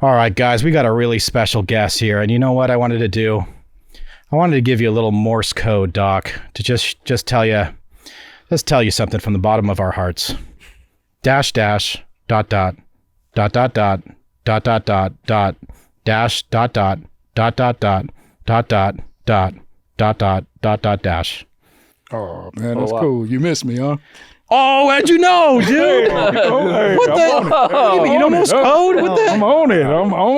All right, guys, we got a really special guest here, and you know what I wanted to do? I wanted to give you a little Morse code, Doc, to just tell you something from the bottom of our hearts. Dash dash dot dot dot dot dot dot dot dot dot dash dot dot dot dot dot dot dot dot dot dot dot dash. Oh man, that's cool. You missed me, huh? Oh, how'd you know, dude? What the? You know Morse code? What the? I'm on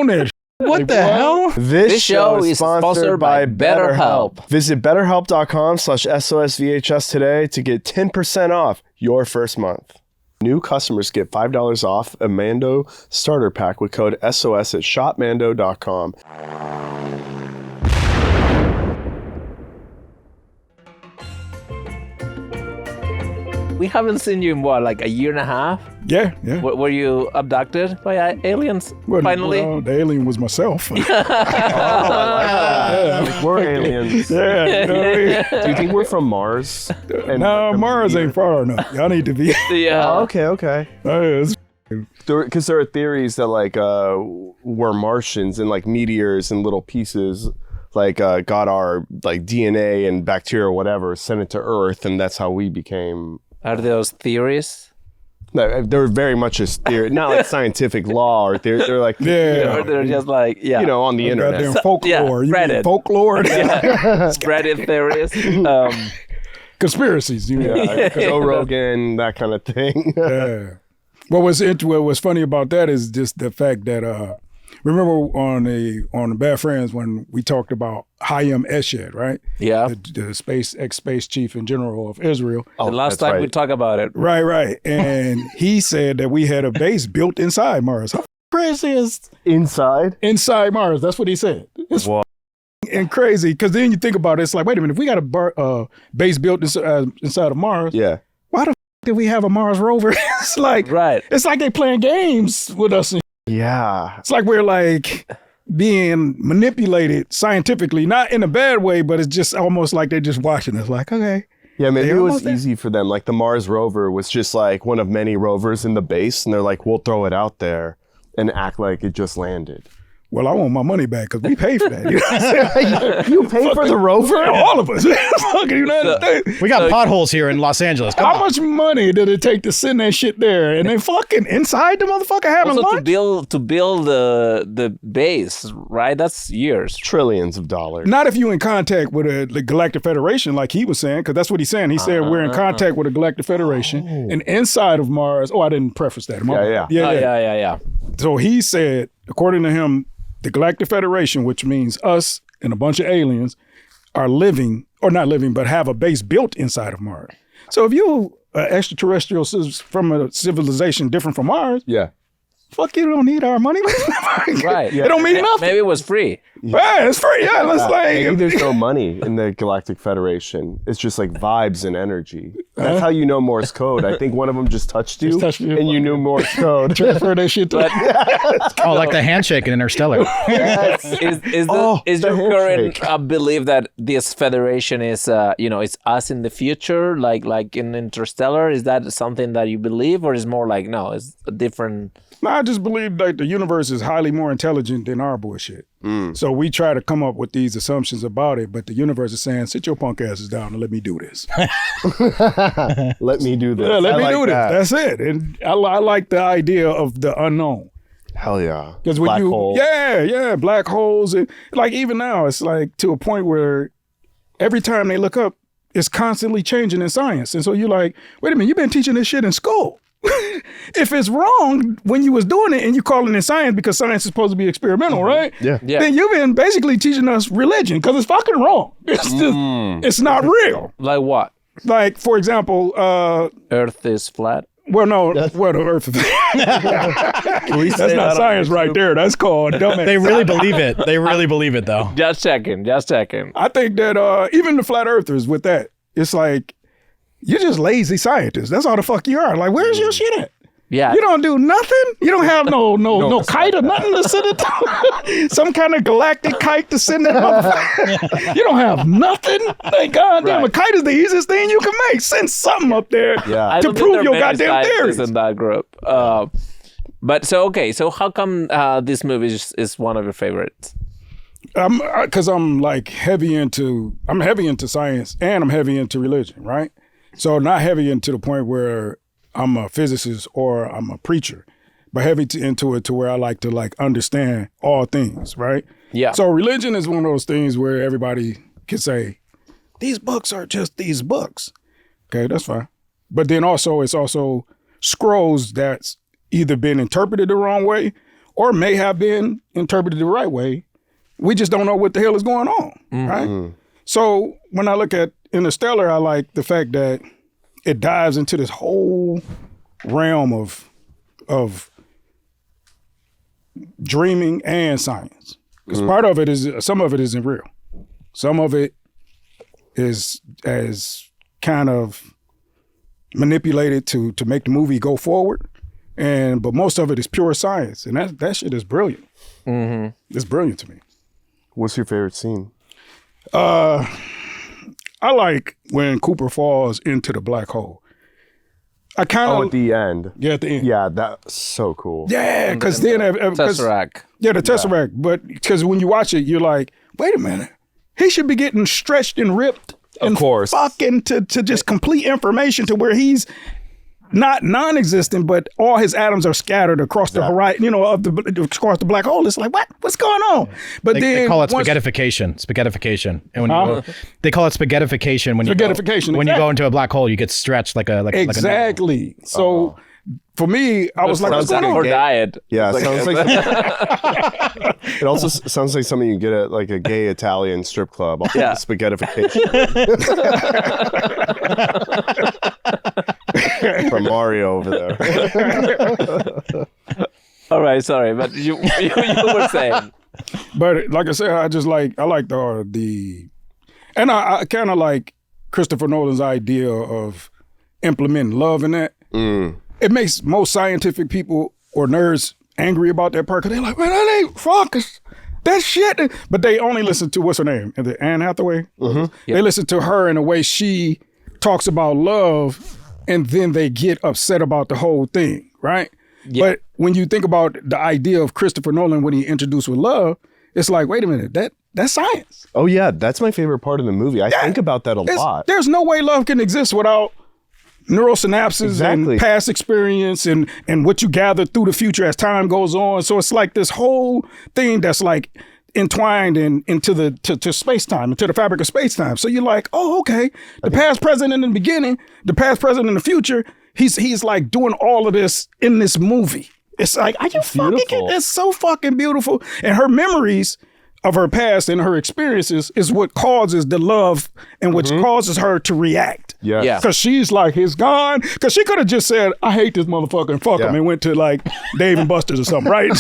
it. What the hell? This show is sponsored by BetterHelp. Visit BetterHelp.com/SOSVHS today to get 10% off your first month. New customers get $5 off a Mando starter pack with code SOS at shopmando.com. We haven't seen you in what, like a year and a half? Yeah. Were you abducted by aliens finally? Well, the alien was myself. We're aliens. Yeah. Do you think we're from Mars? No, Mars ain't far enough. Y'all need to be. Yeah. Oh, okay. Because there are theories that like we're Martians and like meteors and little pieces like got our like DNA and bacteria or whatever, sent it to Earth, and that's how we became. Are those theories? No, they're very much a theory, not like scientific law or theory. They're like, They're just like, on the internet. Goddamn folklore. You mean Reddit. folklore? Reddit theories. Conspiracies. Joe Rogan, that kind of thing. Yeah. What was funny about that is just the fact that remember on the Bad Friends when we talked about Hayam Eshed, right? Yeah. The space chief and general of Israel. The last time we talked about it. Right. And he said that we had a base built inside Mars. How crazy is Inside Mars? That's what he said. It's and crazy because then you think about it, it's like, wait a minute, if we got a base built inside of Mars, why the did we have a Mars rover? It's like, it's like they playing games with us. Yeah. It's like we're like being manipulated scientifically, not in a bad way, but it's just almost like they're just watching us like, okay. Yeah, maybe it was easy for them. Like the Mars rover was just like one of many rovers in the base, and they're like, we'll throw it out there and act like it just landed. Well, I want my money back because we paid for that. You know what I'm saying? You paid for the rover? All of us. Fucking United States. We got potholes here in Los Angeles. How much money did it take to send that shit there? And they fucking inside the motherfucker having also lunch? to build the base, right? That's years. Trillions of dollars. Not if you in contact with the Galactic Federation, like he was saying, because that's what he's saying. He said we're in contact with the Galactic Federation. And inside of Mars, I didn't preface that. Yeah. So he said, according to him, the Galactic Federation, which means us and a bunch of aliens, are living, or not living, but have a base built inside of Mars. So if you're extraterrestrial from a civilization different from ours, fuck you don't need our money. Right. It don't mean nothing. Maybe it was free. Yeah, it's free. Yeah, let's maybe there's no money in the Galactic Federation. It's just like vibes and energy. That's how you know Morse code. I think one of them just touched you and you knew Morse code. Transfer that shit to like the handshake in Interstellar. Yes. Is your current belief that this federation is it's us in the future, like in Interstellar? Is that something that you believe, or is more like no, it's a different? No, I just believe like the universe is highly more intelligent than our bullshit. So we try to come up with these assumptions about it, but the universe is saying, sit your punk asses down and let me do this. Let me do this. Yeah, let me do this. That's it. And I like the idea of the unknown. Hell yeah. Because when holes. Black holes. And like even now, it's like to a point where every time they look up, it's constantly changing in science. And so you're like, wait a minute, you've been teaching this shit in school. If it's wrong when you was doing it and you calling it science because science is supposed to be experimental, right? Yeah. Then you've been basically teaching us religion because it's fucking wrong. It's not real. Like what? Like, for example, Earth is flat. Well, no, the Earth is that's not science right there. That's called dumbass. They really believe it. They really believe it, though. Just checking. I think that even the flat earthers with that, it's like, you're just lazy scientists. That's all the fuck you are. Like, where's your shit at? Yeah. You don't do nothing? You don't have no kite or nothing to send it to? Some kind of galactic kite to send it off? You don't have nothing? Like, goddamn, a kite is the easiest thing you can make. Send something up there to prove your goddamn theories. In that group. But so how come this movie is one of your favorites? Because I'm heavy into science and I'm heavy into religion, right? So not heavy into the point where I'm a physicist or I'm a preacher, but heavy into it to where I like to understand all things, right? Yeah. So religion is one of those things where everybody can say, these books are just these books. Okay, that's fine. But then also it's also scrolls that's either been interpreted the wrong way or may have been interpreted the right way. We just don't know what the hell is going on, right? So when I look at Interstellar, I like the fact that it dives into this whole realm of dreaming and science. Because part of it is, some of it isn't real. Some of it is as kind of manipulated to make the movie go forward. But most of it is pure science. And that shit is brilliant. It's brilliant to me. What's your favorite scene? I like when Cooper falls into the black hole. I kind of at the end. Yeah, at the end. Yeah, that's so cool. Yeah, because then Tesseract. Yeah, the Tesseract. But because when you watch it, you're like, wait a minute, he should be getting stretched and ripped, of course, fucking to just complete information to where he's not non-existent, but all his atoms are scattered across the horizon, across the black hole. It's like, what's going on? But they call it spaghettification. And when they call it spaghettification when you go into a black hole, you get stretched like a exactly. So for me, I was like, what's going on? For diet. Yeah, sounds like it also sounds like something you get at like a gay Italian strip club. Yeah, spaghettification. From Mario over there. All right, sorry, but you were saying. But like I said, I like the and I kind of like Christopher Nolan's idea of implementing love in that. It makes most scientific people or nerds angry about that part because they're like, man, that ain't focus. That shit. But they only listen to, what's her name? Anne Hathaway? Yep. They listen to her in a way she talks about love and then they get upset about the whole thing, right? Yep. But when you think about the idea of Christopher Nolan when he introduced with love, it's like, wait a minute, that's science. Oh yeah, that's my favorite part of the movie. I think about that a lot. There's no way love can exist without neural synapses and past experience and what you gather through the future as time goes on. So it's like this whole thing that's like entwined into space-time, into the fabric of space-time. So you're like, oh, okay. The past, present, and in the beginning, the past, present, and the future, he's like doing all of this in this movie. It's like, are you fucking kidding? It's so fucking beautiful. And her memories of her past and her experiences is what causes the love and which causes her to react. Yeah. Because she's like, he's gone. Because she could have just said, I hate this motherfucker and fuck him and went to like Dave and Buster's or something, right?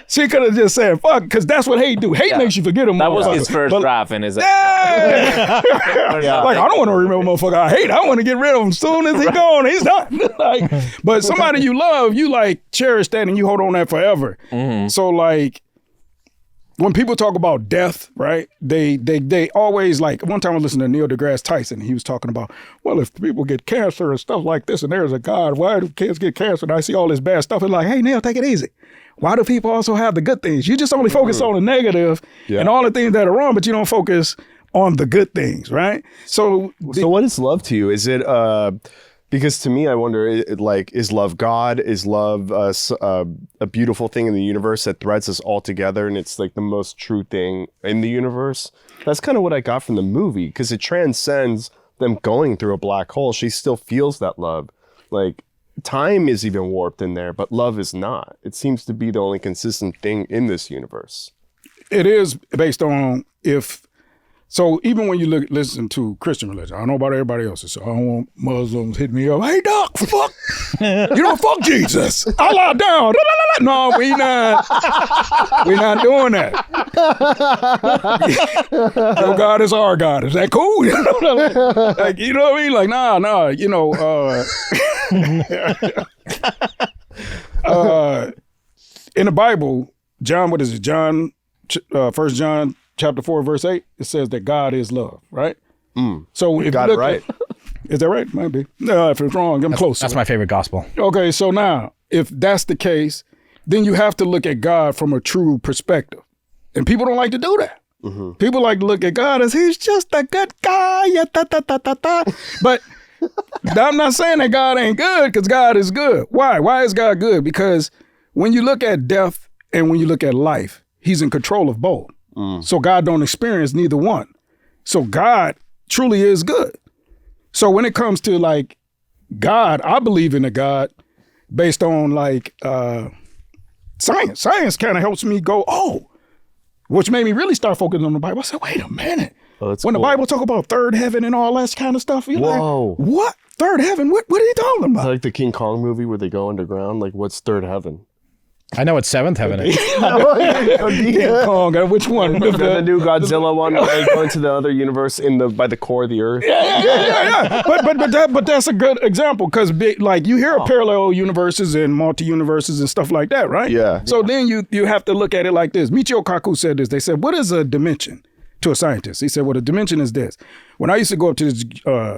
She could have just said, fuck, because that's what hate do. Hate makes you forget him. That was his first draft in his Like, I don't want to remember motherfucker I hate. I want to get rid of him as soon as he's gone. He's done. But somebody you love, you like cherish that and you hold on that forever. So like, when people talk about death, right, they always like, one time I listened to Neil deGrasse Tyson, and he was talking about, well, if people get cancer and stuff like this, and there's a God, why do kids get cancer? And I see all this bad stuff, and like, hey, Neil, take it easy. Why do people also have the good things? You just only focus on the negative and all the things that are wrong, but you don't focus on the good things, right? So what is love to you? Is it because to me, I wonder, is love God? Is love a beautiful thing in the universe that threads us all together, and it's like the most true thing in the universe? That's kind of what I got from the movie, because it transcends them going through a black hole. She still feels that love. Like, time is even warped in there, but love is not. It seems to be the only consistent thing in this universe. It is based on so even when you listen to Christian religion, I don't know about everybody else's, so I don't want Muslims hitting me up. Hey, Doc, fuck. You don't fuck Jesus. Allah down. No, we not. We're not doing that. Your God is our God. Is that cool? Like, you know what I mean? Like, nah, you know. In the Bible, John, what is it? John, 1 John chapter 4, verse 8, it says that God is love, right? So if got you it right. Is that right? Might be. No, if it's wrong, I'm close. That's my favorite gospel. Okay, so now, if that's the case, then you have to look at God from a true perspective. And people don't like to do that. Mm-hmm. People like to look at God as he's just a good guy. Yeah, But I'm not saying that God ain't good, because God is good. Why? Why is God good? Because when you look at death and when you look at life, he's in control of both. So God don't experience neither one. So God truly is good. So when it comes to like God, I believe in a God based on like science. Science kind of helps me go, which made me really start focusing on the Bible. I said, wait a minute. When the Bible talk about third heaven and all that kind of stuff, you're like, what? Third heaven? What are you talking about? It's like the King Kong movie where they go underground. Like, what's third heaven? I know it's seventh heaven. King Kong. Which one? The new Godzilla one, where they go into the other universe by the core of the earth. Yeah. But that's a good example, because like you hear of parallel universes and multi-universes and stuff like that, right? Yeah. So then you have to look at it like this. Michio Kaku said this. They said, what is a dimension? To a scientist. He said, well, a dimension is this. When I used to go up to this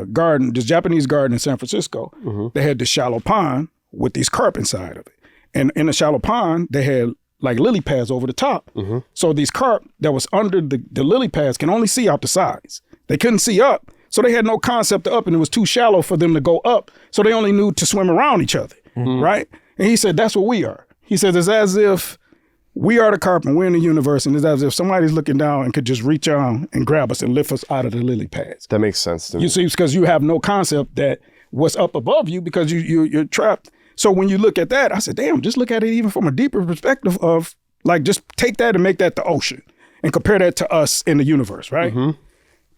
garden, this Japanese garden in San Francisco, they had this shallow pond with these carp inside of it. And in the shallow pond, they had like lily pads over the top. So these carp that was under the lily pads can only see out the sides. They couldn't see up. So they had no concept of up, and it was too shallow for them to go up. So they only knew to swim around each other, right? And he said, that's what we are. He says, it's as if we are the carp and we're in the universe, and it's as if somebody's looking down and could just reach on and grab us and lift us out of the lily pads. That makes sense to me. You see, because you have no concept that what's up above you, because you're trapped. So when you look at that, I said, damn, just look at it even from a deeper perspective of like, just take that and make that the ocean and compare that to us in the universe, right?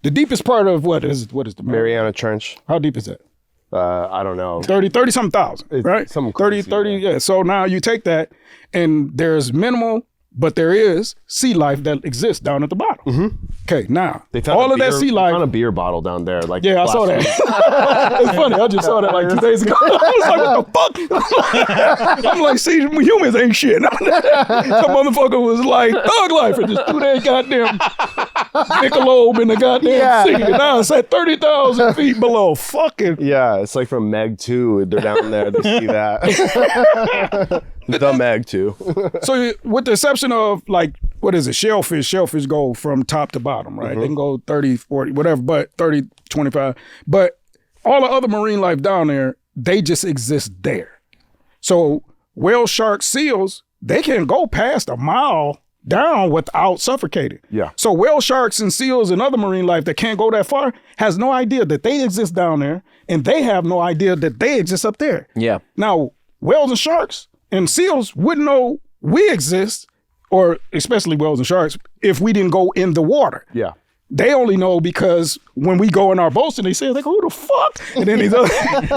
The deepest part of what is the Mariana Trench. How deep is that? I don't know. 30-something thousand, right? Something 30, yeah. So now you take that, and there's minimal, but there is sea life that exists down at the bottom. Okay, now, all of that sea life. They found a beer bottle down there. Like, yeah, I saw that. It's funny. I just saw that like 2 days ago. I was like, what the fuck? I'm like, see, humans ain't shit. Some motherfucker was like, thug life, and just threw that goddamn Michelob in the goddamn sea. And now it's at 30,000 feet below. Fucking. Yeah, it's like from Meg 2. They're down there. They see that. The Meg 2. So with the exception of like, what is it? Shellfish go from top to bottom, right? They can go 30, 40, whatever, but 30, 25. But all the other marine life down there, they just exist there. So whale, sharks, seals, they can go past a mile down without suffocating. Yeah. So whale, sharks, and seals and other marine life that can't go that far has no idea that they exist down there, and they have no idea that they exist up there. Yeah. Now, whales and sharks and seals wouldn't know we exist, or especially whales and sharks, if we didn't go in the water. Yeah. They only know because when we go in our boats and they say, like, who the fuck? And then these other,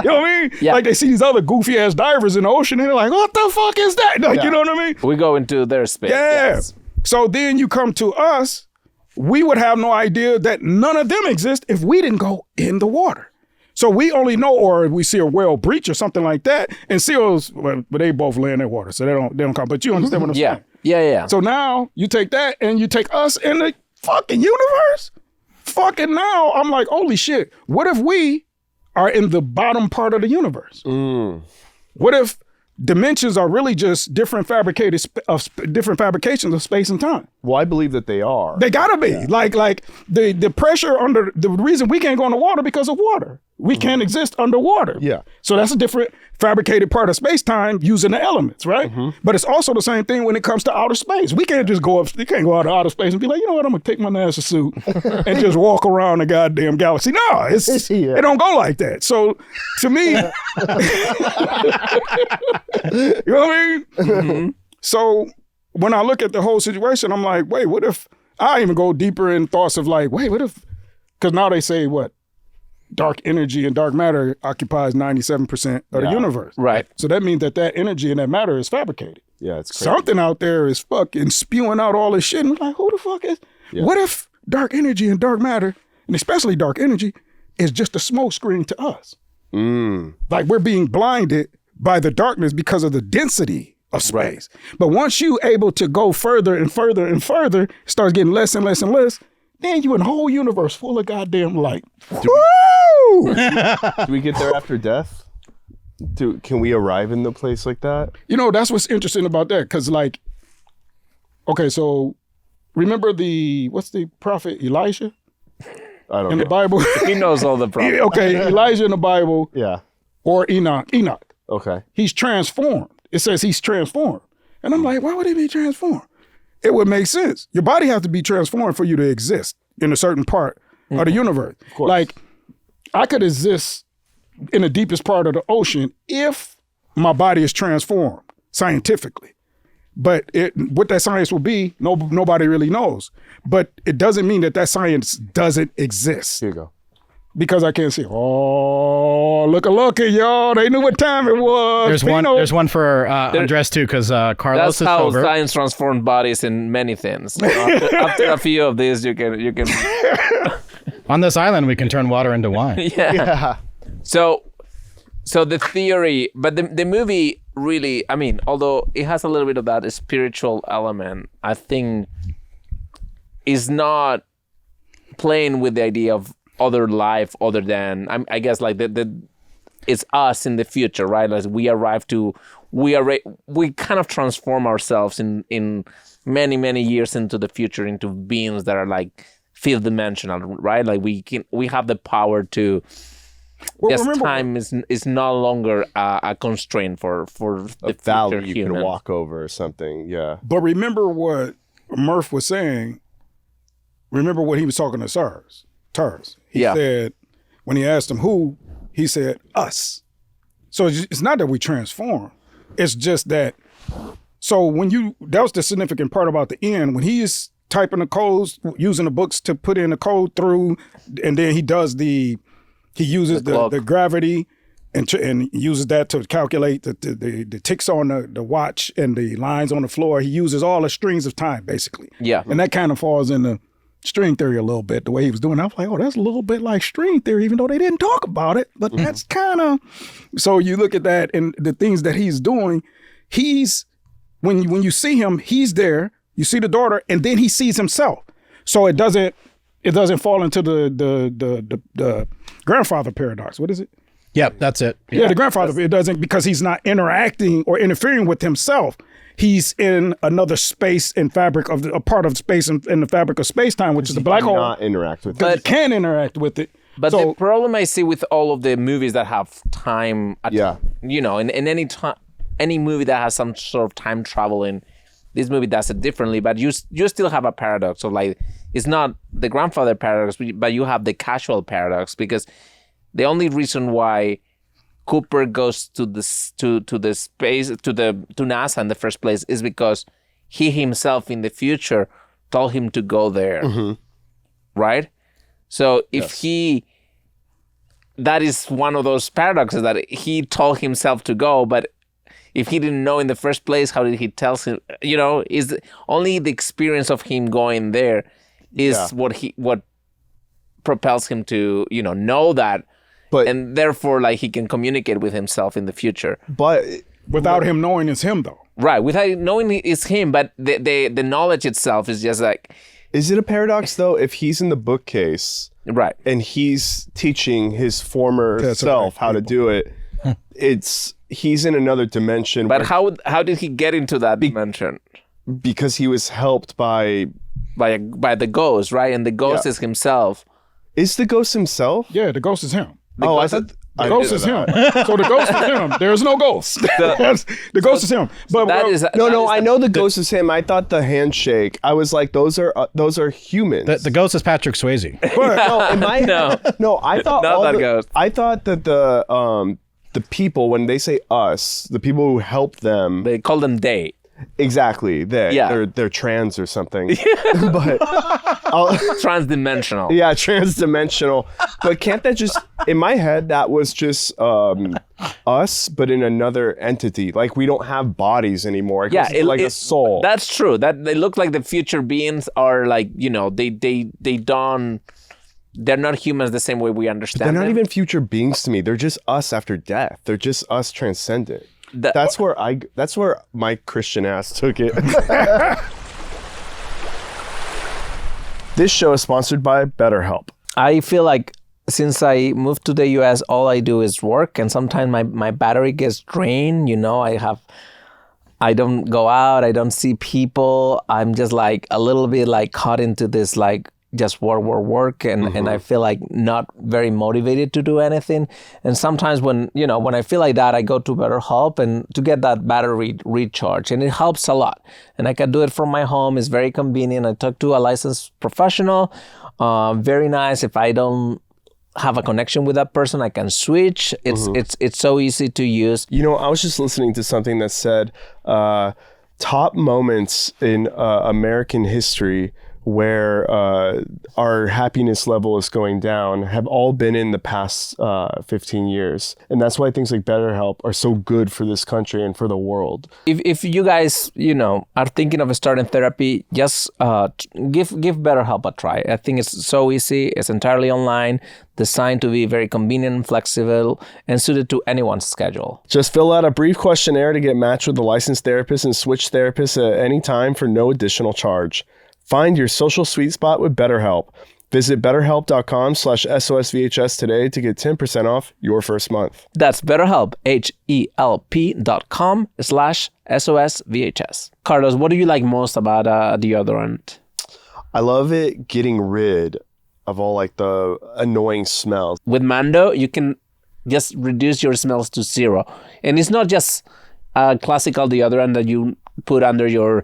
you know what I mean? Yeah. Like they see these other goofy ass divers in the ocean and they're like, what the fuck is that? Like, you know what I mean? We go into their space. Yeah. Yes. So then you come to us, we would have no idea that none of them exist if we didn't go in the water. So we only know, or we see a whale breach or something like that, and seals, well, but they both lay in that water, so they don't come. But you understand what I'm saying? Yeah. So now you take that and you take us in the fucking universe. Fucking now, I'm like, holy shit. What if we are in the bottom part of the universe? What if dimensions are really just different fabrications of space and time? Well, I believe that they are. They gotta be. Yeah. Like the pressure under the reason we can't go in the water because of water. We can't exist underwater. Yeah. So that's a different fabricated part of space-time using the elements, right? But it's also the same thing when it comes to outer space. We can't just go up, you can't go out of outer space and be like, you know what, I'm gonna take my NASA suit and just walk around the goddamn galaxy. No, it don't go like that. So to me, you know what I mean? So when I look at the whole situation, I'm like, wait, what if, I even go deeper in thoughts of like, wait, what if, because now they say what? Dark energy and dark matter occupies 97% of the universe. Right. So that means that energy and that matter is fabricated. Yeah, it's crazy. Something out there is fucking spewing out all this shit. And we're like, who the fuck is? Yeah. What if dark energy and dark matter, and especially dark energy, is just a smoke screen to us? Like we're being blinded by the darkness because of the density of space. Right. But once you able to go further and further and further, it starts getting less and less and less, then you in a whole universe full of goddamn light. Do we get there after death? Can we arrive in the place like that? You know, that's what's interesting about that, because like, okay, so remember what's the prophet Elijah? I don't in know. the Bible. He knows all the prophets. Okay, Elijah in the Bible, Yeah. or Enoch. Okay. He's transformed. It says he's transformed. And I'm like, why would he be transformed? It would make sense. Your body has to be transformed for you to exist in a certain part of the universe. course. Like, I could exist in the deepest part of the ocean if my body is transformed scientifically. But what that science will be, nobody really knows. But it doesn't mean that science doesn't exist. Here you go. Because I can't see. Oh, look at y'all. They knew what time it was. There's Pinot. There's one for Andres too, because Carlos That's is how over. science transformed bodies in many things. After a few of these, you can. On this island, we can turn water into wine. Yeah. So the theory, but the movie really, I mean, although it has a little bit of that spiritual element, I think is not playing with the idea of other life other than, I guess, like it's us in the future, right? As we kind of transform ourselves in many years into the future into beings that are like fifth dimensional, right? Like we have the power to. Yes, time is no longer a constraint for the valley future you human. can walk over or something. Yeah. But remember what Murph was saying. Remember what he was talking to Tars. He said, when he asked him who, he said us. So it's not that we transform. It's just that. So that was the significant part about the end. When he is typing the codes, using the books to put in the code through, and then he uses the gravity and uses that to calculate the ticks on the watch and the lines on the floor. He uses all the strings of time, basically. Yeah. And that kind of falls into string theory a little bit, the way he was doing. I was like, oh, that's a little bit like string theory, even though they didn't talk about it. But that's kind of... So you look at that and the things that he's doing, when you see him, he's there, you see the daughter, and then he sees himself. So it doesn't fall into the grandfather paradox. What is it? Yep, that's it. Yeah, the grandfather. It doesn't, because he's not interacting or interfering with himself. He's in another space and fabric of a part of space and the fabric of space-time, which is the black hole. Not interact with it. But he can interact with it. But the problem I see with all of the movies that have time, you know, in any movie that has some sort of time travel in, this movie does it differently, but you still have a paradox. So like, it's not the grandfather paradox, but you have the casual paradox, because the only reason why Cooper goes to NASA in the first place is because he himself in the future told him to go there, right? So if that is one of those paradoxes that he told himself to go, but if he didn't know in the first place, how did he tell him? You know, is only the experience of him going there is what propels him to know that. But, and therefore, like, he can communicate with himself in the future. But without him knowing it's him, though. Right, without knowing it's him, but the knowledge itself is just like... Is it a paradox, though, if he's in the bookcase... Right. And he's teaching his former self how to do it, he's in another dimension. But how did he get into that dimension? Because he was helped by the ghost, right? And the ghost is himself. Is the ghost himself? Yeah, the ghost is him. I thought the ghost is him. So the ghost is him. There's no ghost. The ghost is him. But I know the ghost is him. I thought the handshake. I was like, those are humans. The ghost is Patrick Swayze. But no, in my no, I thought not that ghost. I thought that the people, when they say us, the people who help them, they call them they. Exactly, they're trans or something, but transdimensional. Yeah, transdimensional. But can't that just, in my head, that was just us, but in another entity. Like, we don't have bodies anymore. It's like a soul. That's true. That they look like the future beings are like, they don't. They're not humans the same way we understand. But they're not them. even future beings to me. They're just us after death. They're just us transcendent. That's where my Christian ass took it. This show is sponsored by BetterHelp. I feel like since I moved to the US, all I do is work, and sometimes my battery gets drained. I don't go out, I don't see people. I'm just like a little bit like caught into this like just work, and I feel like not very motivated to do anything. And sometimes when I feel like that, I go to BetterHelp and to get that battery recharge, and it helps a lot. And I can do it from my home. It's very convenient. I talk to a licensed professional. Very nice. If I don't have a connection with that person, I can switch. It's so easy to use. I was just listening to something that said top moments in American history where our happiness level is going down have all been in the past 15 years. And that's why things like BetterHelp are so good for this country and for the world. If you guys, are thinking of starting therapy, just give BetterHelp a try. I think it's so easy. It's entirely online, designed to be very convenient and flexible, and suited to anyone's schedule. Just fill out a brief questionnaire to get matched with a licensed therapist and switch therapists at any time for no additional charge. Find your social sweet spot with BetterHelp. Visit BetterHelp.com/SOSVHS today to get 10% off your first month. That's BetterHelp, HELP.com/SOSVHS. Carlos, what do you like most about deodorant? I love it getting rid of all like the annoying smells. With Mando, you can just reduce your smells to zero. And it's not just a classical deodorant that you put under your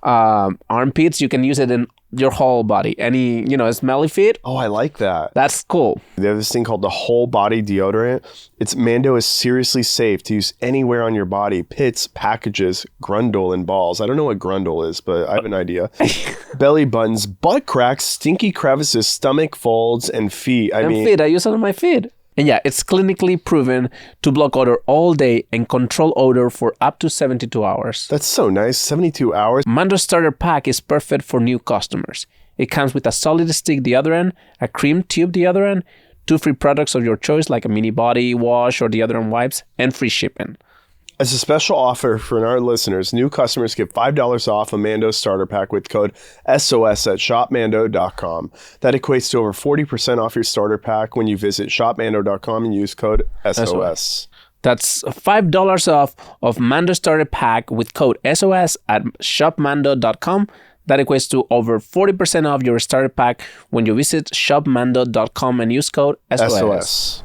armpits. You can use it in your whole body. Any, smelly feet. Oh, I like that. That's cool. They have this thing called the whole body deodorant. Mando is seriously safe to use anywhere on your body. Pits, packages, grundle, and balls. I don't know what grundle is, but I have an idea. Belly buttons, butt cracks, stinky crevices, stomach folds, and feet. Feet. I use it on my feet. And yeah, it's clinically proven to block odor all day and control odor for up to 72 hours. That's so nice. 72 hours. Mando Starter Pack is perfect for new customers. It comes with a solid stick deodorant, a cream tube deodorant, 2 free products of your choice like a mini body wash or deodorant wipes, and free shipping. As a special offer for our listeners, new customers get $5 off a Mando starter pack with code SOS at shopmando.com. That equates to over 40% off your starter pack when you visit shopmando.com and use code SOS. That's $5 off of Mando starter pack with code SOS at shopmando.com. That equates to over 40% off your starter pack when you visit shopmando.com and use code SOS.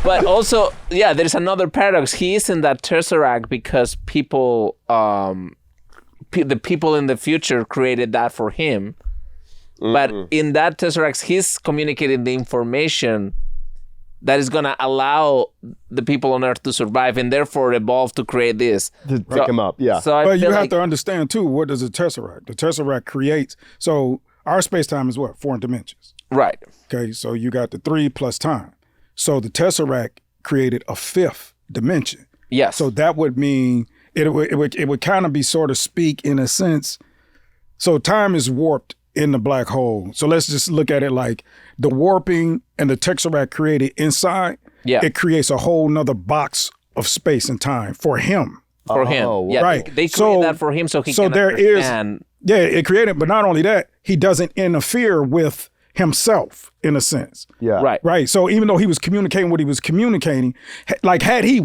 But also, there's another paradox. He is in that Tesseract because people, the people in the future created that for him. Mm-hmm. But in that Tesseract, he's communicating the information that is going to allow the people on Earth to survive and therefore evolve to create this. To pick him up, yeah. So but you have to understand, too, what is a Tesseract? The Tesseract creates, so our space-time is what? 4 dimensions. Right. Okay, so you got the 3 plus time. So the Tesseract created a 5th dimension. Yes. So that would mean it would kind of be sort of speak in a sense. So time is warped in the black hole. So let's just look at it like the warping and the Tesseract created inside. Yeah. It creates a whole nother box of space and time for him. For him. Yeah. Right. They created that for him so he can understand. It created, but not only that, he doesn't interfere with himself in a sense. Yeah. Right. So even though he was communicating what he was communicating, like had he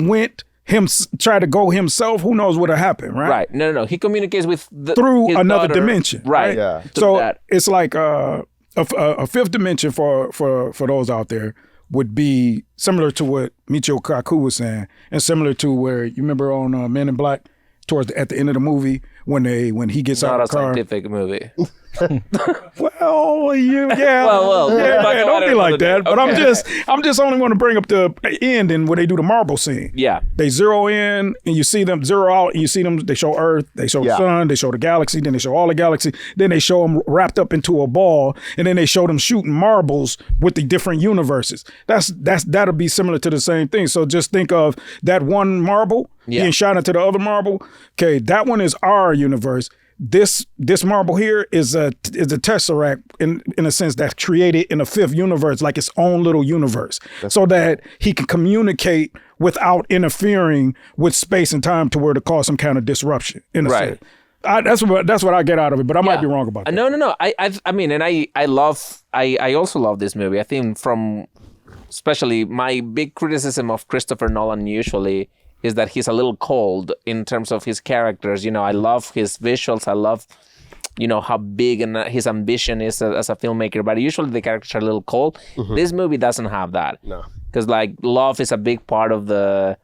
try to go himself, who knows what would have happened, right? Right. No. He communicates with through another daughter. dimension. Right. Yeah. So it's like a 5th dimension for those out there would be similar to what Michio Kaku was saying, and similar to where you remember on Men in Black at the end of the movie when he gets out of the car. Not a scientific movie. Well, don't be like that. But okay. I'm just only want to bring up the end and where they do the marble scene. Yeah, they zero in and you see them zero out. And you see them. They show Earth. They show the sun. They show the galaxy. Then they show all the galaxy. Then they show them wrapped up into a ball. And then they show them shooting marbles with the different universes. That'll be similar to the same thing. So just think of that one marble being shot into the other marble. Okay, that one is our universe. This marble here is a Tesseract in a sense that's created in a 5th universe, like its own little universe, so that he can communicate without interfering with space and time to where to cause some kind of disruption in a sense. That's what I get out of it, but I might be wrong about that. No. I mean, and I also love this movie. I think especially my big criticism of Christopher Nolan usually is that he's a little cold in terms of his characters. You know, I love his visuals. I love, you know, how big and his ambition is as a filmmaker, but usually the characters are a little cold. This movie doesn't have that. No. Because like love is a big part of the,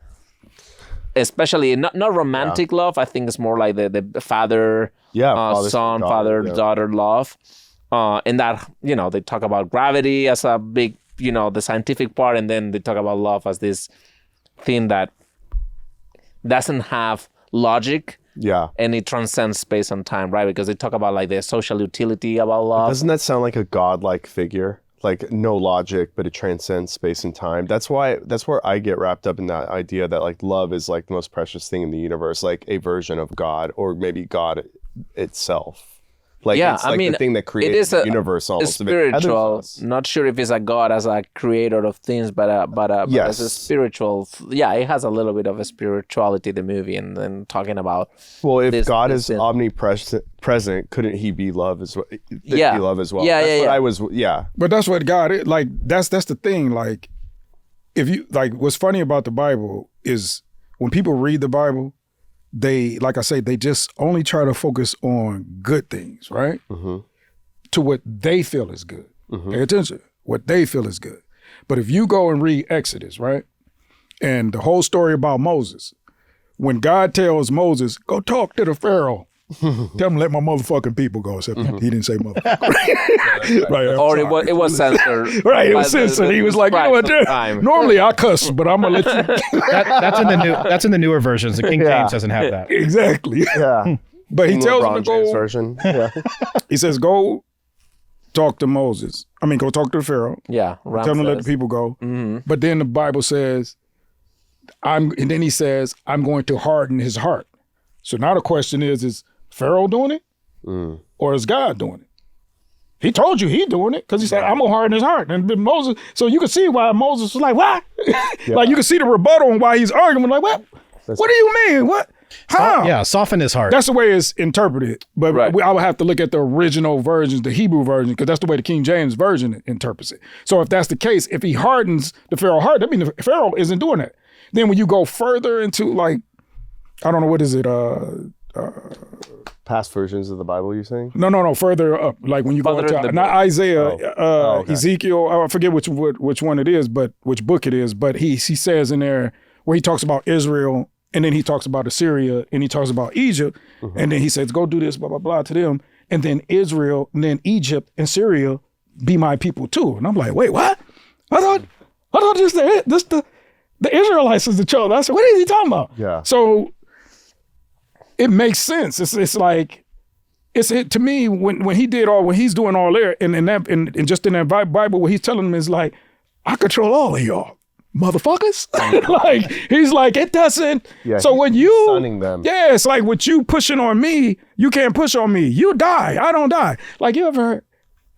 especially not romantic love. I think it's more like the father, son, daughter love. And that, you know, they talk about gravity as a big, you know, the scientific part, and then they talk about love as this thing that doesn't have logic. Yeah. And it transcends space and time, right? Because they talk about like the social utility about love. Doesn't that sound like a godlike figure? Like no logic, but it transcends space and time. That's where I get wrapped up in that idea that like love is like the most precious thing in the universe, like a version of God, or maybe God itself. Like it's like the thing that created the universe almost. It's spiritual. Not sure if it's a God as a creator of things, but as a spiritual. Yeah, it has a little bit of a spirituality, the movie, and then talking about. Well, if God is omnipresent, couldn't he be love as well? Be love as well. But that's what God is. Like that's the thing. Like if you like, what's funny about the Bible is when people read the Bible, they, like I say, they just only try to focus on good things, right? To what they feel is good. Pay attention. What they feel is good. But if you go and read Exodus, right? And the whole story about Moses, when God tells Moses, go talk to the Pharaoh. Tell him let my motherfucking people go. Except he didn't say motherfucker. Right. Or it was censored. Right, it was censored. He was like, you know what? Normally I cuss, but I'm gonna let you. That's in the newer versions. The King James doesn't have that. Exactly. Yeah. But he tells him to go. Version. Yeah. He says, go talk to Moses. I mean, go talk to the Pharaoh. Yeah. Tell him to let the people go. But then the Bible says, and then he says, I'm going to harden his heart. So now the question is Pharaoh doing it? Or is God doing it? He told you he doing it because he said, I'm going to harden his heart. And Moses, so you can see why Moses was like, what? Like you can see the rebuttal on why he's arguing. Like, what? What do you mean? What? How? Soften his heart. That's the way it's interpreted. But I would have to look at the original versions, the Hebrew version, because that's the way the King James version interprets it. So if that's the case, if he hardens the Pharaoh heart, that means the Pharaoh isn't doing that. Then when you go further into like, I don't know, what is it? Past versions of the Bible, you're saying? No, further up. Like when you go into, not Isaiah, Ezekiel, I forget which one it is, but which book it is, but he says in there where he talks about Israel, and then he talks about Assyria, and he talks about Egypt, and then he says, go do this, blah, blah, blah, to them, and then Israel, and then Egypt and Syria be my people too. And I'm like, wait, what? I thought this the Israelites is the chosen. I said, what is he talking about? Yeah. So it makes sense. It's like, to me, when he's doing all there, and just in that Bible, what he's telling them is like, I control all of y'all, motherfuckers. Like, he's like, it doesn't. Yeah, so when you, sunning them. Yeah, it's like what you pushing on me, you can't push on me. You die, I don't die. Like, you ever heard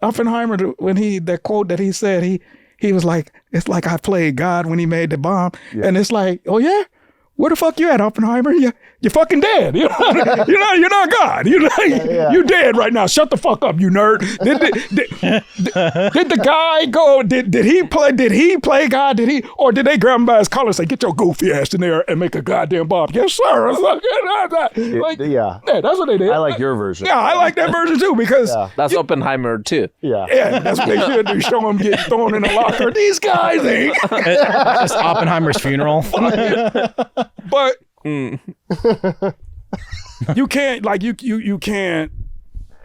Oppenheimer, when that quote that he said, he was like, it's like I played God when he made the bomb. Yeah. And it's like, oh yeah? Where the fuck you at, Oppenheimer? You're fucking dead. You're not God. You're dead right now. Shut the fuck up, you nerd. Did the guy go? Did he play God? Or did they grab him by his collar and say, "Get your goofy ass in there and make a goddamn bomb"? Yes, sir. Yeah, that's what they did. I like your version. Yeah, I like that version too because that's Oppenheimer too. Yeah, that's what they should do. Show him getting thrown in the locker. These guys ain't. It's just Oppenheimer's funeral. But you can't, like, you can't,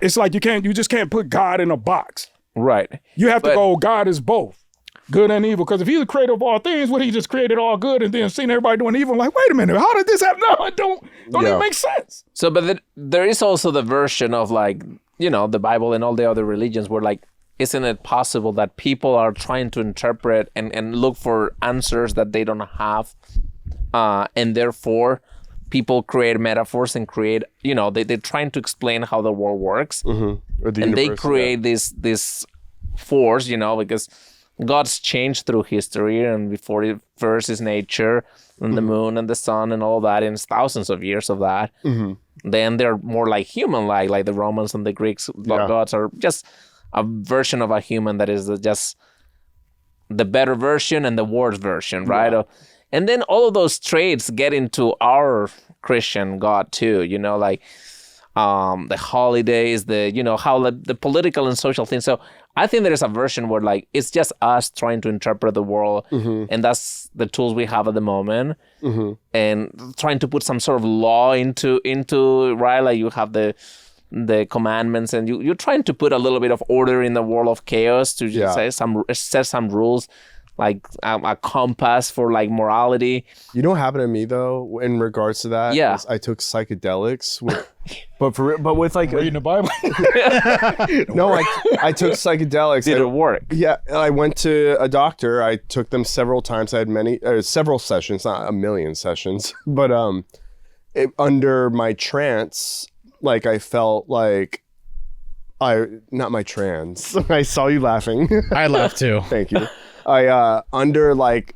it's like you just can't put God in a box. Right. You have to go, God is both good and evil. Because if he's the creator of all things, what he just created all good and then seen everybody doing evil, like, wait a minute, how did this happen? No, it don't even make sense. So, but there is also the version of like, the Bible and all the other religions where like, isn't it possible that people are trying to interpret and look for answers that they don't have? And therefore, people create metaphors and create, they're trying to explain how the world works. Or the and universe, they create this force, because gods change through history, and before it first is nature and the moon and the sun and all that, and it's thousands of years of that. Then they're more like human-like the Romans and the Greeks. Gods are just a version of a human that is just the better version and the worse version, right? And then all of those traits get into our Christian God too, like the holidays, how the political and social things. So I think there is a version where like it's just us trying to interpret the world, and that's the tools we have at the moment, and trying to put some sort of law into right. Like you have the commandments, and you're trying to put a little bit of order in the world of chaos to just set some rules, like a compass for like morality. You know what happened to me though in regards to that? Yeah, I took psychedelics, but with like reading the Bible. No, I took psychedelics. Did it work? Yeah, I went to a doctor. I took them several times. I had several sessions, not a million sessions, but under my trance. Like I felt like not my trance. I saw you laughing. I laughed too. Thank you. I under like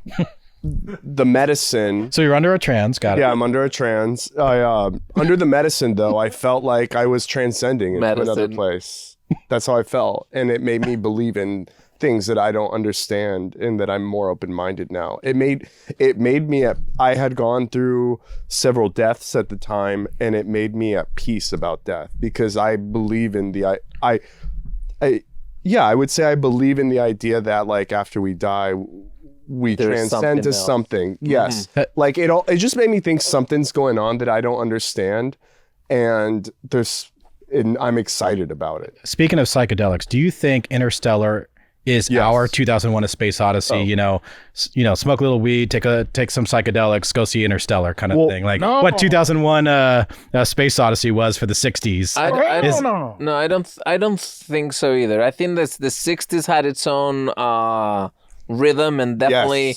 the medicine. So you're under a trance, got it. Yeah, I'm under a trance. I under the medicine though, I felt like I was transcending into another place. That's how I felt, and it made me believe in things that I don't understand, and that I'm more open-minded now. It made me I had gone through several deaths at the time, and it made me at peace about death, because I believe in the I would say I believe in the idea that like after we die we transcend to something. Yes. Like it just made me think something's going on that I don't understand, and I'm excited about it. Speaking of psychedelics, do you think Interstellar is our 2001: A Space Odyssey? Smoke a little weed, take some psychedelics, go see Interstellar kind of thing. Like what 2001 Space Odyssey was for the 60s. I don't think so either. I think that the 60s had its own rhythm, and definitely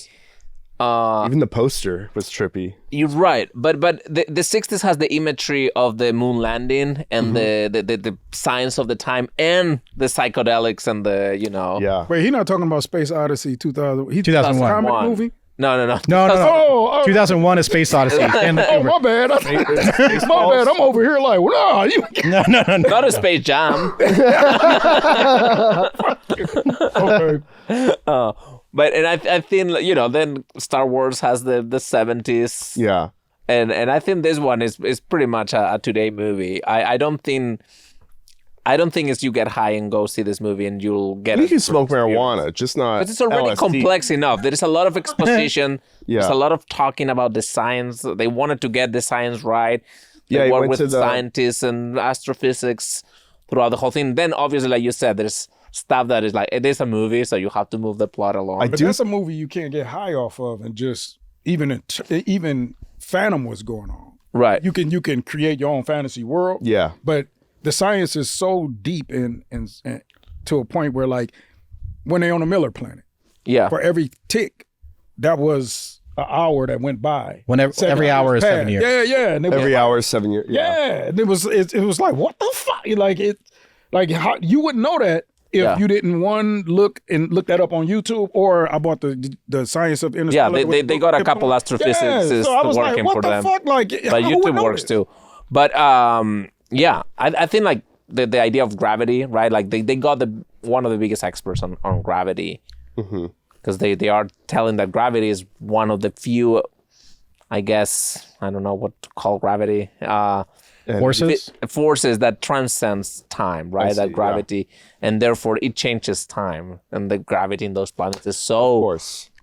even the poster was trippy. You're right, but the 60s has the imagery of the moon landing and the science of the time and the psychedelics and the Wait, he's not talking about Space Odyssey 2000. 2001 comic movie. No. Oh, 2001: A Space Odyssey. Oh, my bad. My bad. I'm over here like, well, no. No. Not a Space Jam. Okay. But I think then Star Wars has the 70s. Yeah. And I think this one is pretty much a today movie. I don't think it's you get high and go see this movie and you'll get. You can smoke marijuana, just not. But it's already LSD. complex enough. There is a lot of exposition. Yeah. There's a lot of talking about the science. They wanted to get the science right. They Yeah, work with scientists and astrophysics throughout the whole thing. Then obviously, like you said, there's stuff that is like, it is a movie, so you have to move the plot along. But that's a movie you can't get high off of, and just even Phantom was going on. Right. You can create your own fantasy world. Yeah. But the science is so deep and to a point where, like, when they're on the Miller planet, for every tick, that was an hour that went by. Every hour is 7 years. Yeah. And every hour is 7 years. Yeah. And it was like, what the fuck? Like how you wouldn't know that if you didn't look that up on YouTube, or I bought the Science of Interstellar. Yeah, they got a couple astrophysicists working for them. Fuck? Like, but YouTube works too. But I think like the idea of gravity, right? Like they got one of the biggest experts on gravity, because they are telling that gravity is one of the few, I guess, I don't know what to call gravity. Forces that transcends time, right? That gravity, and therefore it changes time, and the gravity in those planets is so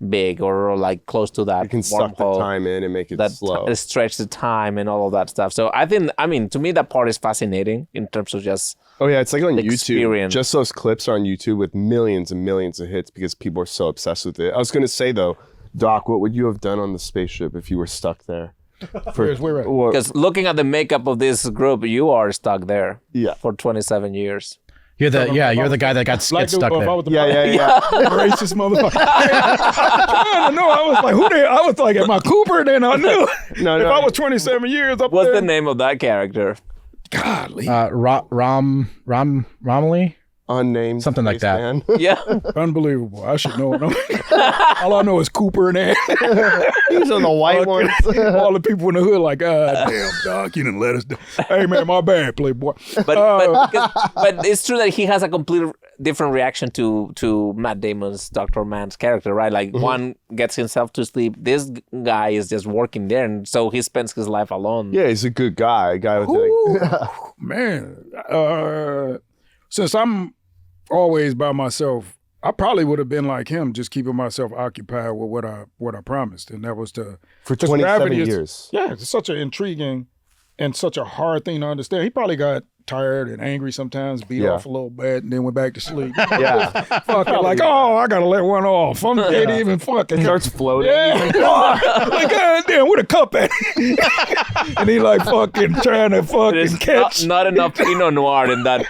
big, or like close to that. You can suck the time in and make it slow. Stretch the time and all of that stuff. So I mean, to me, that part is fascinating in terms of just. Oh yeah, it's like on YouTube. Experience. Just those clips are on YouTube with millions and millions of hits because people are so obsessed with it. I was going to say though, Doc, what would you have done on the spaceship if you were stuck there? Because looking at the makeup of this group, you are stuck there for 27 years. You're the guy that got stuck there. Yeah. Racist motherfucker. I know. I was like, I was like, am I Cooper? Then I knew. If I was 27 years up there. What's the name of that character? Godly. Romilly? unnamed Something like that. spaceman. Yeah. Unbelievable. I should know. All I know is Cooper and Ed. These are the white ones. All the people in the hood like, damn, Doc, you didn't let us do. Hey, man, my bad, Playboy. But it's true that he has a complete different reaction to Matt Damon's Dr. Mann's character, right? Like one gets himself to sleep. This guy is just working there, and so he spends his life alone. Yeah, he's a good guy. A guy with Man, since I'm always by myself, I probably would have been like him, just keeping myself occupied with what I promised, and that was to for 'cause 27 gravity is- years. Yeah, it's such an intriguing and such a hard thing to understand. He probably got tired and angry sometimes, beat off a little bit, and then went back to sleep. Yeah. Fucking like, oh, I gotta let one off. I can't even fucking. Starts floating. Yeah, like goddamn, where the cup at? And he like fucking trying to fucking There's catch. not enough Pinot Noir in that.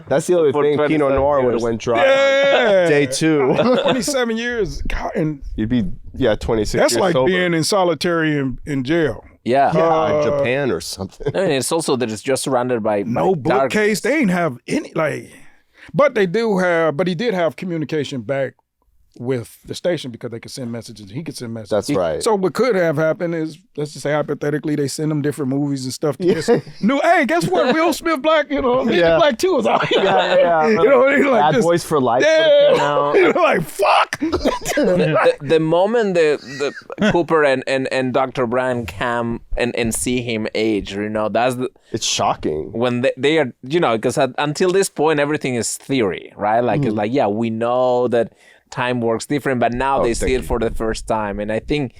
That's the only For thing. 27 Pinot Noir would have years. went dry. Yeah. Day 2. 27 years, God, and You'd be 26 that's years like sober. being in solitary in jail. Yeah. in Japan or something. I mean, it's also that it's just surrounded by No dark- bookcase. They ain't have any like, but they do have. But he did have communication back with the station because they could send messages. He could send messages. That's right. So what could have happened is, let's just say hypothetically, they send them different movies and stuff. Hey, guess what? Will Smith Black, Black 2 is out. Yeah. You know, they like Bad just, Boys for Life. yeah. You're like, fuck. the moment the Cooper and Dr. Brand come and see him age, that's It's shocking. when they are, because until this point everything is theory, right? Like it's like, yeah, we know that time works different, but now they see it for the first time, and I think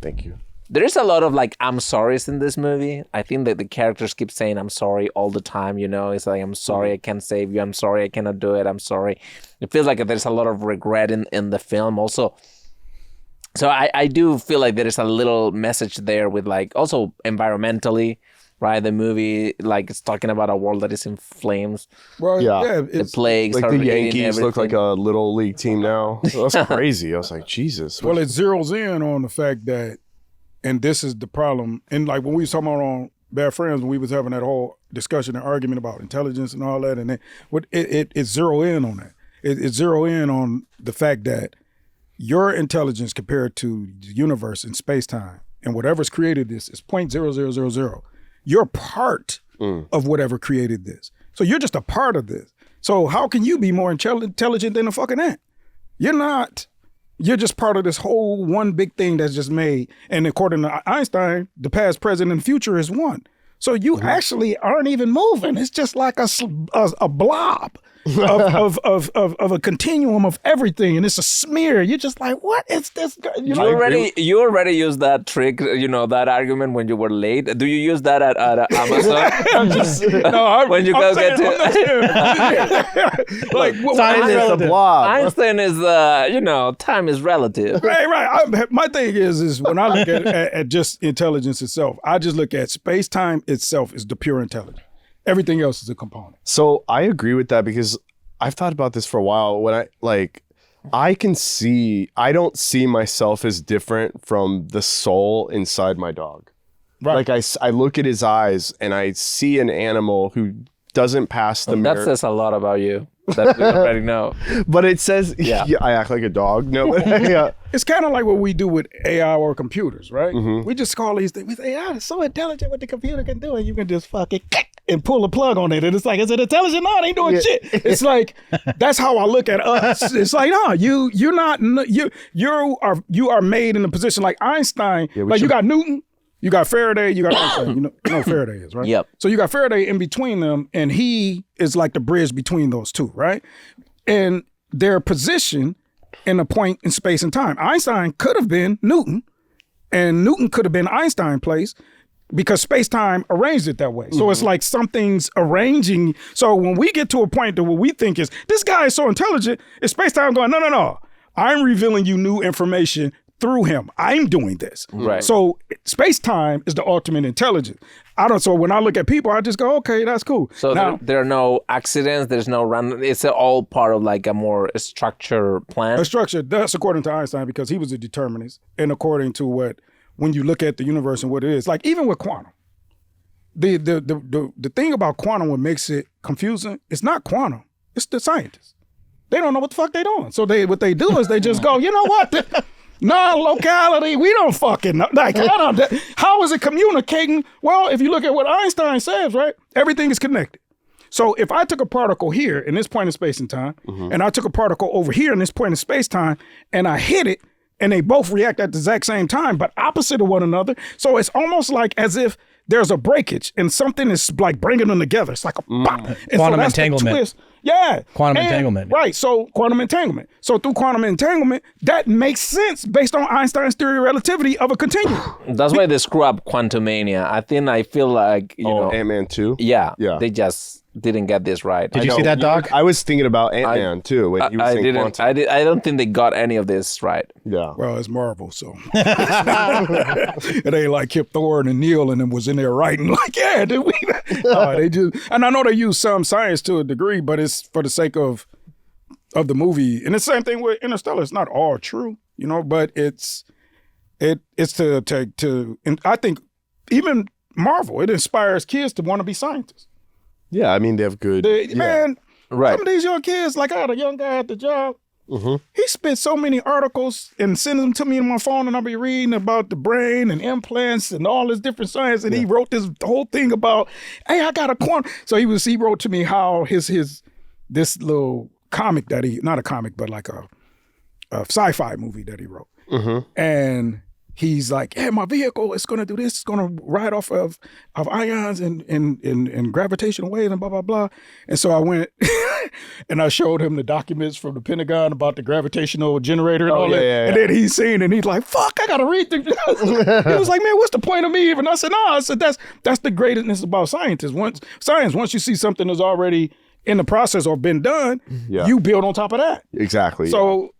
Thank you. there is a lot of like I'm sorry's in this movie. I think that the characters keep saying I'm sorry all the time. It's like, I'm sorry I can't save you. I'm sorry I cannot do it. I'm sorry. It feels like there's a lot of regret in the film also. So I do feel like there is a little message there with like also environmentally, right? The movie like it's talking about a world that is in flames. Well, Yeah. The it's, plagues Like are the eating Yankees look like everything. a little league team now. That's crazy. I was like, Jesus. well, it zeroes in on the fact that, and this is the problem. And like when we was talking about on Bad Friends, when we was having that whole discussion and argument about intelligence and all that, and it zero in on that. It zero in on the fact that your intelligence compared to the universe and space-time and whatever's created this is 0.0000. You're part of whatever created this. So you're just a part of this. So how can you be more intelligent than a fucking ant? You're not. You're just part of this whole one big thing that's just made. And according to Einstein, the past, present, and future is one. So you actually aren't even moving. It's just like a blob of a continuum of everything, and it's a smear. You're just like, what is this? You already used that trick, that argument when you were late. Do you use that at Amazon? When you go get to like Time is a blob. Einstein is, time is relative. Right. My thing is when I look at just intelligence itself, I just look at space-time itself is the pure intelligence. Everything else is a component. So I agree with that because I've thought about this for a while. When I don't see myself as different from the soul inside my dog. Right. Like I look at his eyes and I see an animal who doesn't pass the mirror. That says a lot about you. That we already know. But it says, I act like a dog. No, yeah. It's kind of like what we do with AI or computers, right? Mm-hmm. We just call these things, we say, it's so intelligent what the computer can do, and you can just fucking and pull a plug on it. And it's like, is it intelligent? No, it ain't doing shit. It's like, that's how I look at us. It's like, no, you are made in a position like Einstein. You got Newton, you got Faraday, you got Einstein. You know Faraday is, right? Yep. So you got Faraday in between them, and he is like the bridge between those two, right? And their position in a point in space and time. Einstein could have been Newton, and Newton could have been Einstein's place because space-time arranged it that way. So it's like something's arranging. So when we get to a point that what we think is, this guy is so intelligent, is space-time going, no. I'm revealing you new information through him. I'm doing this. Right. So space-time is the ultimate intelligence. So when I look at people, I just go, okay, that's cool. So now, there are no accidents, there's no random, it's all part of like a more structured plan. a structure, that's according to Einstein because he was a determinist, and according to when you look at the universe and what it is, like even with quantum, the thing about quantum, what makes it confusing, it's not quantum, it's the scientists. They don't know what the fuck they doing. So what they do is they just go, you know what? Non-locality, we don't fucking know. Like, how is it communicating? Well, if you look at what Einstein says, right? Everything is connected. So if I took a particle here in this point in space and time, and I took a particle over here in this point in space time, and I hit it, and they both react at the exact same time, but opposite of one another. So it's almost like as if there's a breakage and something is like bringing them together. It's like a pop. Quantum entanglement. Yeah. Quantum entanglement. Right. So quantum entanglement. So through quantum entanglement, that makes sense based on Einstein's theory of relativity of a continuum. That's why they screw up Quantumania. I feel like, you know. Ant-Man 2? Yeah. They just didn't get this right. Did you see that, Doc? I was thinking about Ant-Man too. When you were saying quantum. I don't think they got any of this right. Yeah. Well, it's Marvel, so. It ain't like Kip Thorne and Neil and them was in there writing like, yeah, did we? They just, and I know they use some science to a degree, but it's for the sake of the movie. And the same thing with Interstellar. It's not all true, you know, but it's to and I think even Marvel, it inspires kids to want to be scientists. Yeah, I mean, they have good... Man, right. Some of these young kids, like I had a young guy at the job, he spent so many articles and sent them to me on my phone, and I'll be reading about the brain and implants and all this different science, and he wrote this whole thing about, hey, I got a quantum... So he wrote to me how this little comic that not a comic, but like a sci-fi movie that he wrote. And he's like, yeah, my vehicle is going to do this. It's going to ride off of ions and gravitational waves and blah, blah, blah. And so I went and I showed him the documents from the Pentagon about the gravitational generator and all that. Yeah. And then he's seen it and he's like, fuck, I got to read through this. He was like, man, what's the point of me even? I said, no, I said, that's the greatness about scientists. Once you see something that's already in the process or been done, you build on top of that. Exactly. So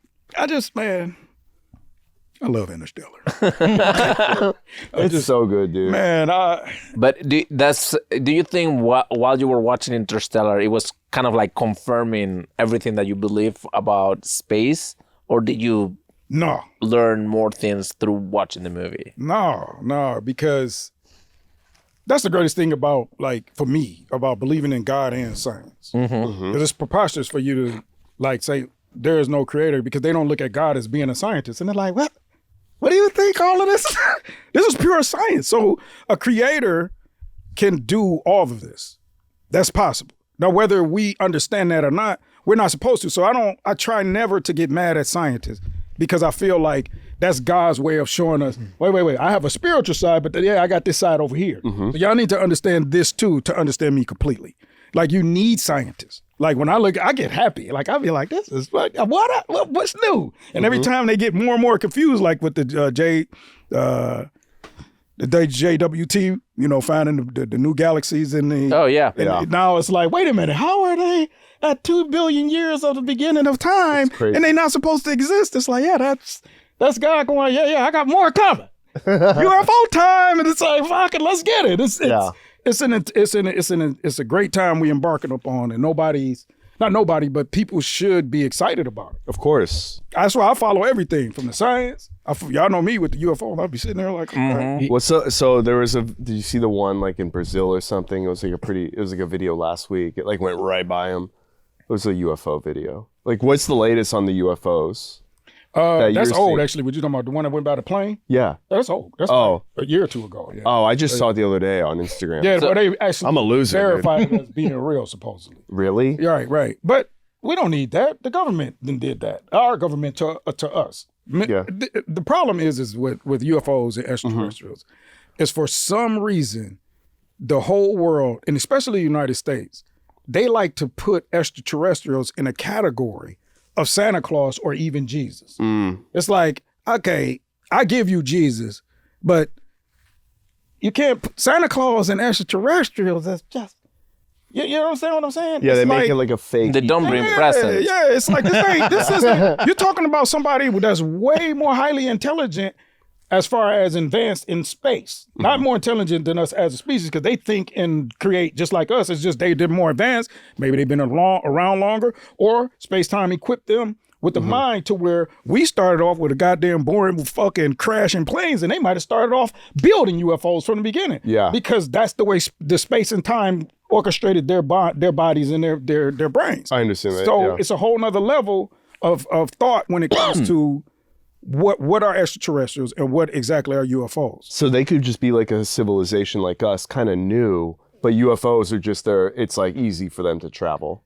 I love Interstellar. It's so good, dude. Man, But do you think while you were watching Interstellar, it was kind of like confirming everything that you believe about space, or did you learn more things through watching the movie? No, because that's the greatest thing about, like, for me, about believing in God and science. Because it's preposterous for you to, like, say there is no creator, because they don't look at God as being a scientist, and they're like, what? What do you think all of this? This is pure science. So a creator can do all of this. That's possible. Now, whether we understand that or not, we're not supposed to. So I try never to get mad at scientists, because I feel like that's God's way of showing us, wait, I have a spiritual side, but I got this side over here. So y'all need to understand this too, to understand me completely. Like, you need scientists. Like, when I look, I get happy. Like, I'll be like, this is what's new? And every time they get more and more confused, like with the JWT, you know, finding the new galaxies in the... Oh, yeah. Now it's like, wait a minute, how are they at 2 billion years of the beginning of time and they not supposed to exist? It's like, yeah, that's God going, yeah, I got more coming. UFO time, and it's like, fuck it, let's get it. It's a great time we embarking upon, and but people should be excited about it. Of course. That's why I follow everything from the science. Y'all know me with the UFO. I'll be sitting there like, right. Well, so there was did you see the one like in Brazil or something? It was like a video last week. It like went right by him. It was a UFO video. Like, what's the latest on the UFOs? That's old, actually. Were you talking about the one that went by the plane? Yeah. That's old. That's like a year or two ago. Yeah. Oh, I just saw it the other day on Instagram. Yeah, but they actually I'm a loser, verified it as being real, supposedly. Really? Right. But we don't need that. The government then did that. Our government to us. Yeah. The problem is with UFOs and extraterrestrials, is for some reason, the whole world, and especially the United States, they like to put extraterrestrials in a category of Santa Claus or even Jesus. It's like, okay, I give you Jesus, but you can't put Santa Claus and extraterrestrials. That's just, you know what I'm saying? Yeah, it's they make it like a fake. They don't bring presents. Yeah, it's like, this isn't, you're talking about somebody that's way more highly intelligent as far as advanced in space. Not more intelligent than us as a species, because they think and create just like us. It's just they're more advanced. Maybe they've been around longer, or space-time equipped them with the mind to where we started off with a goddamn boring fucking crashing planes, and they might have started off building UFOs from the beginning. Yeah. Because that's the way the space and time orchestrated their bodies and their brains. I understand that. So it's a whole nother level of thought when it comes to what are extraterrestrials and what exactly are UFOs. So they could just be like a civilization like us, kind of new, but UFOs are just it's like easy for them to travel.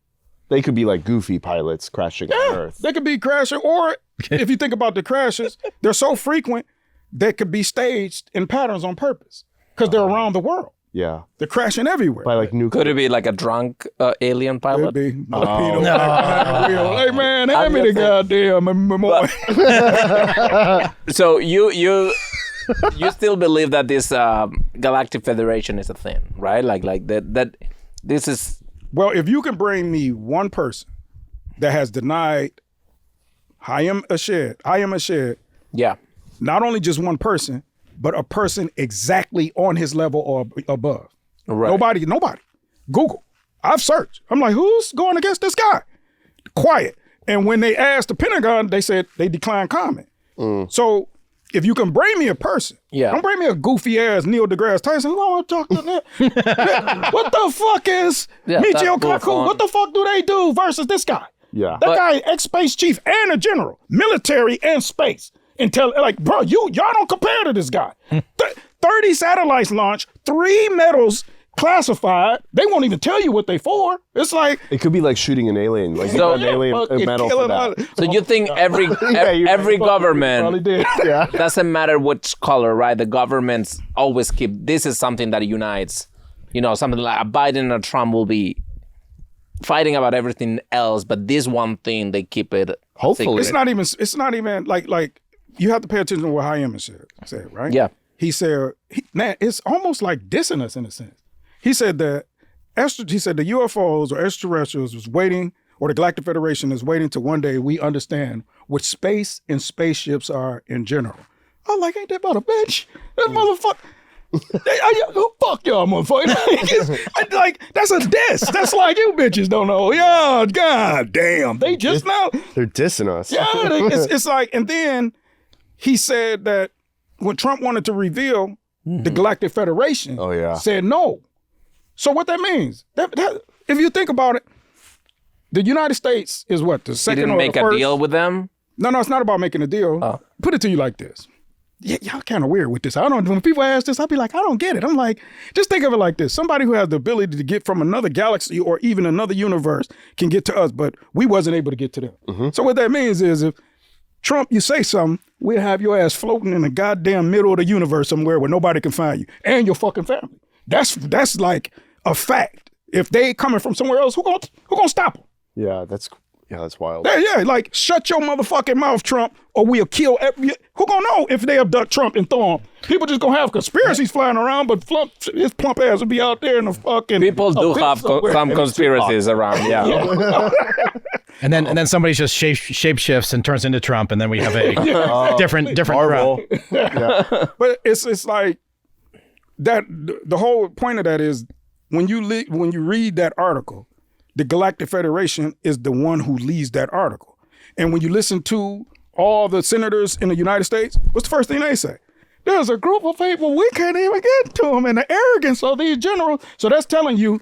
They could be like goofy pilots crashing on Earth. They could be crashing, or if you think about the crashes, they're so frequent they could be staged in patterns on purpose because they're around the world. Yeah. They're crashing everywhere. By like nuclear. Could it be like a drunk alien pilot? Could be. Pinot, hey man, hand me the goddamn memoir. So you still believe that this Galactic Federation is a thing, right? Like that this is. Well, if you can bring me one person that has denied Hayam Ashad, Yeah. not only just one person, but a person exactly on his level or above. Right. Nobody. Google. I've searched. I'm like, who's going against this guy? Quiet. And when they asked the Pentagon, they said they declined comment. So if you can bring me a person, don't bring me a goofy ass Neil deGrasse Tyson. Who I want to talk to that? What the fuck is Michio Kaku? What the fuck do they do versus this guy? Yeah. That guy, ex-space chief and a general, military and space. Like, bro, y'all don't compare to this guy. 30 satellites launched, 3 medals classified. They won't even tell you what they for. It's like it could be like shooting an alien, like an alien medal for that. So you think every government probably did. doesn't matter which color, right? The governments always keep this is something that unites. You know, something like a Biden or Trump will be fighting about everything else, but this one thing they keep it. Hopefully, secret. It's not even like you have to pay attention to what Hayam said, right? Yeah. He said, it's almost like dissing us in a sense. He said that the UFOs or extraterrestrials was waiting, or the Galactic Federation is waiting to one day we understand what space and spaceships are in general. I'm like, ain't that about a bitch? That motherfucker. Fuck y'all, motherfucker. Like, that's a diss. That's like, you bitches don't know. Yeah, god damn. They just know. They're dissing us. Yeah, it's like, and then he said that when Trump wanted to reveal the Galactic Federation, said no. So what that means, that if you think about it, the United States is what, the second or the first? He didn't make a deal with them? No, it's not about making a deal. Put it to you like this. Yeah, y'all kind of weird with this. When people ask this, I'll be like, I don't get it. I'm like, just think of it like this. Somebody who has the ability to get from another galaxy or even another universe can get to us, but we wasn't able to get to them. So what that means is if Trump, you say something, we'll have your ass floating in the goddamn middle of the universe somewhere where nobody can find you and your fucking family. That's like a fact. If they coming from somewhere else, who gonna stop them? Yeah, that's wild. Yeah, like shut your motherfucking mouth, Trump, or we'll kill every. Who gonna know if they abduct Trump and throw him? People just gonna have conspiracies flying around, but his plump ass will be out there in the fucking. People do have some conspiracies around, yeah. And then somebody just shape shifts and turns into Trump, and then we have a different Marvel. But it's like that. The whole point of that is when you read that article, the Galactic Federation is the one who leads that article, and when you listen to all the senators in the United States, what's the first thing they say? There's a group of people we can't even get to them, and the arrogance of these generals. So that's telling you,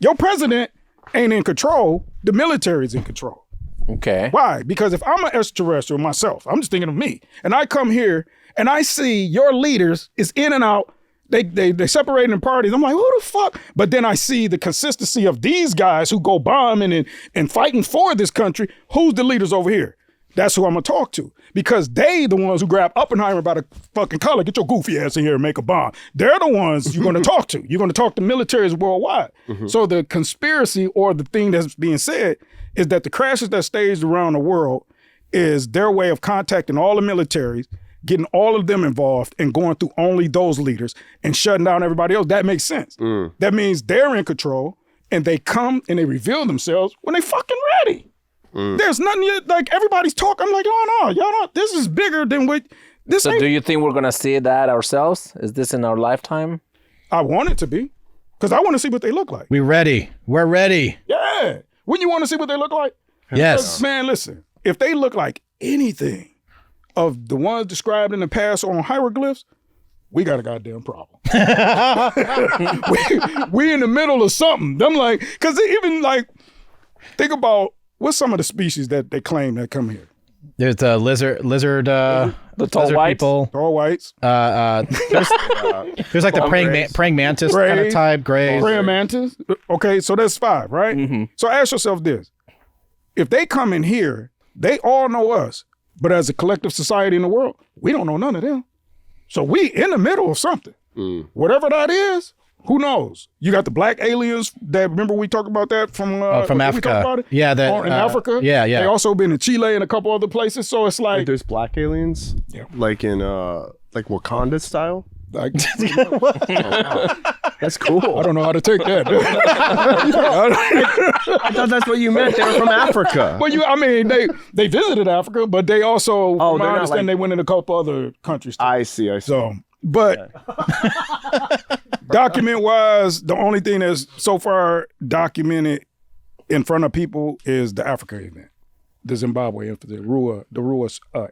your president ain't in control. The military's in control. Okay. Why? Because if I'm an extraterrestrial myself, I'm just thinking of me, and I come here and I see your leaders is in and out. They separate in parties. I'm like, who the fuck? But then I see the consistency of these guys who go bombing and fighting for this country. Who's the leaders over here? That's who I'm gonna talk to, because they the ones who grab Oppenheimer by the fucking collar. Get your goofy ass in here and make a bomb. They're the ones you're gonna talk to. You're gonna talk to militaries worldwide. So the conspiracy or the thing that's being said is that the crashes that staged around the world is their way of contacting all the militaries, getting all of them involved and going through only those leaders and shutting down everybody else. That makes sense. That means they're in control and they come and they reveal themselves when they fucking ready. There's nothing yet, like everybody's talking. I'm like, oh no, y'all don't, this is bigger than what this. So do you think we're gonna see that ourselves? Is this in our lifetime? I want it to be, because I want to see what they look like. We're ready. Yeah. Wouldn't you want to see what they look like? Yes. Man, listen, if they look like anything of the ones described in the past on hieroglyphs, we got a goddamn problem. we in the middle of something. I'm like, because even like, think about what's some of the species that they claim that come here. There's the lizard, the tall lizard whites. people. Tall whites. There's like the praying mantis kind of type, grays. Praying mantis. Okay, so that's 5, right? Mm-hmm. So ask yourself this. If they come in here, they all know us, but as a collective society in the world, we don't know none of them. So we in the middle of something. Whatever that is, who knows? You got the black aliens that, remember we talked about that from Africa. We talked about it? Yeah, that in Africa. Yeah. They also been in Chile and a couple other places. So it's like There's black aliens, like in like Wakanda style. Like, That's cool. I don't know how to take that. I thought that's what you meant. They were from Africa. Well, they visited Africa, but they also, from my understanding, they went in a couple other countries too. I see. So, but document-wise, the only thing that's so far documented in front of people is the Africa event, the Zimbabwe, the Rua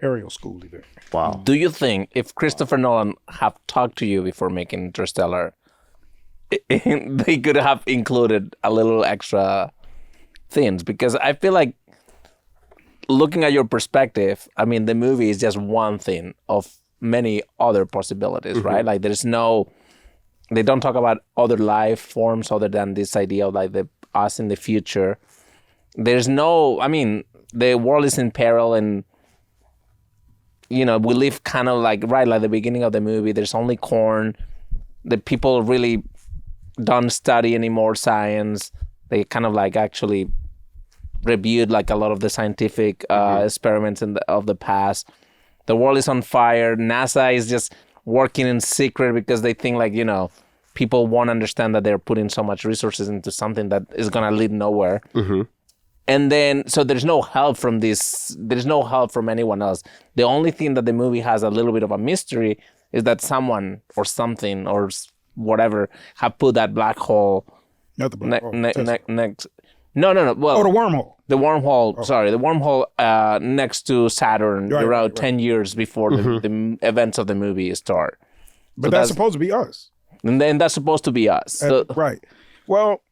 aerial school event. Wow. Do you think if Christopher Nolan have talked to you before making Interstellar, they could have included a little extra things? Because I feel like, looking at your perspective, I mean, the movie is just one thing of many other possibilities, right? Like they don't talk about other life forms other than this idea of like us in the future. There's no, I mean, the world is in peril, and we live kind of like the beginning of the movie. There's only corn. The people really don't study anymore science. They kind of like actually reviewed like a lot of the scientific experiments of the past. The world is on fire. NASA is just working in secret because they think like, people won't understand that they're putting so much resources into something that is going to lead nowhere. And then, so there's no help from this. There's no help from anyone else. The only thing that the movie has a little bit of a mystery is that someone or something or whatever have put that black hole Not the black hole. next. No. Well, the wormhole. The wormhole. Sorry, the wormhole next to Saturn around 10 years before the events of the movie start. But that's supposed to be us. And then that's supposed to be us. Right. Well,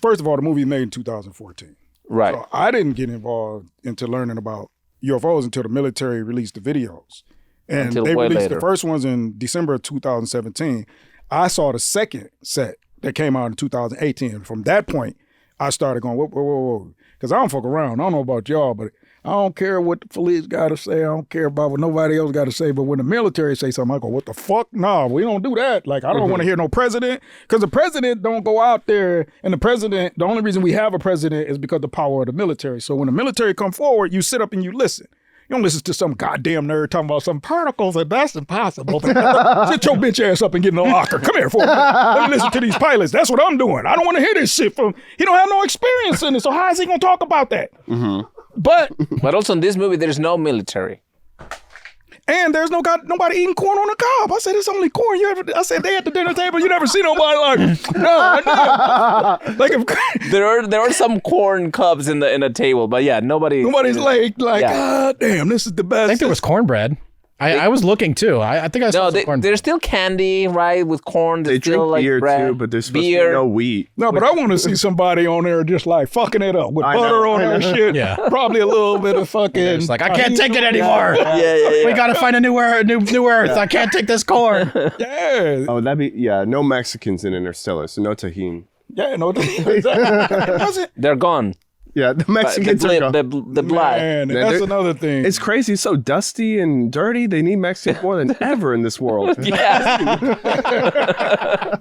first of all, the movie made in 2014. Right. So I didn't get involved into learning about UFOs until the military released the videos. And they released the first ones in December of 2017. I saw the second set that came out in 2018. From that point, I started going, whoa. Because I don't fuck around. I don't know about y'all, but I don't care what the police got to say. I don't care about what nobody else got to say. But when the military say something, I go, what the fuck? No, we don't do that. Like, I don't want to hear no president. Because the president don't go out there. And the only reason we have a president is because of the power of the military. So when the military come forward, you sit up and you listen. You don't listen to some goddamn nerd talking about some particles and that's impossible. Sit your bitch ass up and get in the locker. Come here for a minute. Let me listen to these pilots. That's what I'm doing. I don't want to hear this shit from, he don't have no experience in it. So how is he going to talk about that? But also in this movie, there's no military. And there's nobody eating corn on the cob. I said, it's only corn. I said, they at the dinner table. You never see nobody like, no. Like if, there are some corn cubs in the table, but yeah, nobody's like, God damn, this is the best. I think there was cornbread. I was looking too. I think I saw some corn. There's still candy, right, with corn. They still drink like beer bread, too, but there's supposed to be no wheat. No, but I want to see somebody on there just like fucking it up with butter on their shit. Yeah. Probably a little bit of fucking. It's like, I can't take it anymore. Yeah. We got to find a new earth. I can't take this corn. Yeah. Oh, no Mexicans in Interstellar, so no tahini. Yeah, no. Exactly. They're gone. Yeah, the Mexicans are gone. The blood. Man, that's another thing. It's crazy. It's so dusty and dirty. They need Mexicans more than ever in this world. Yeah.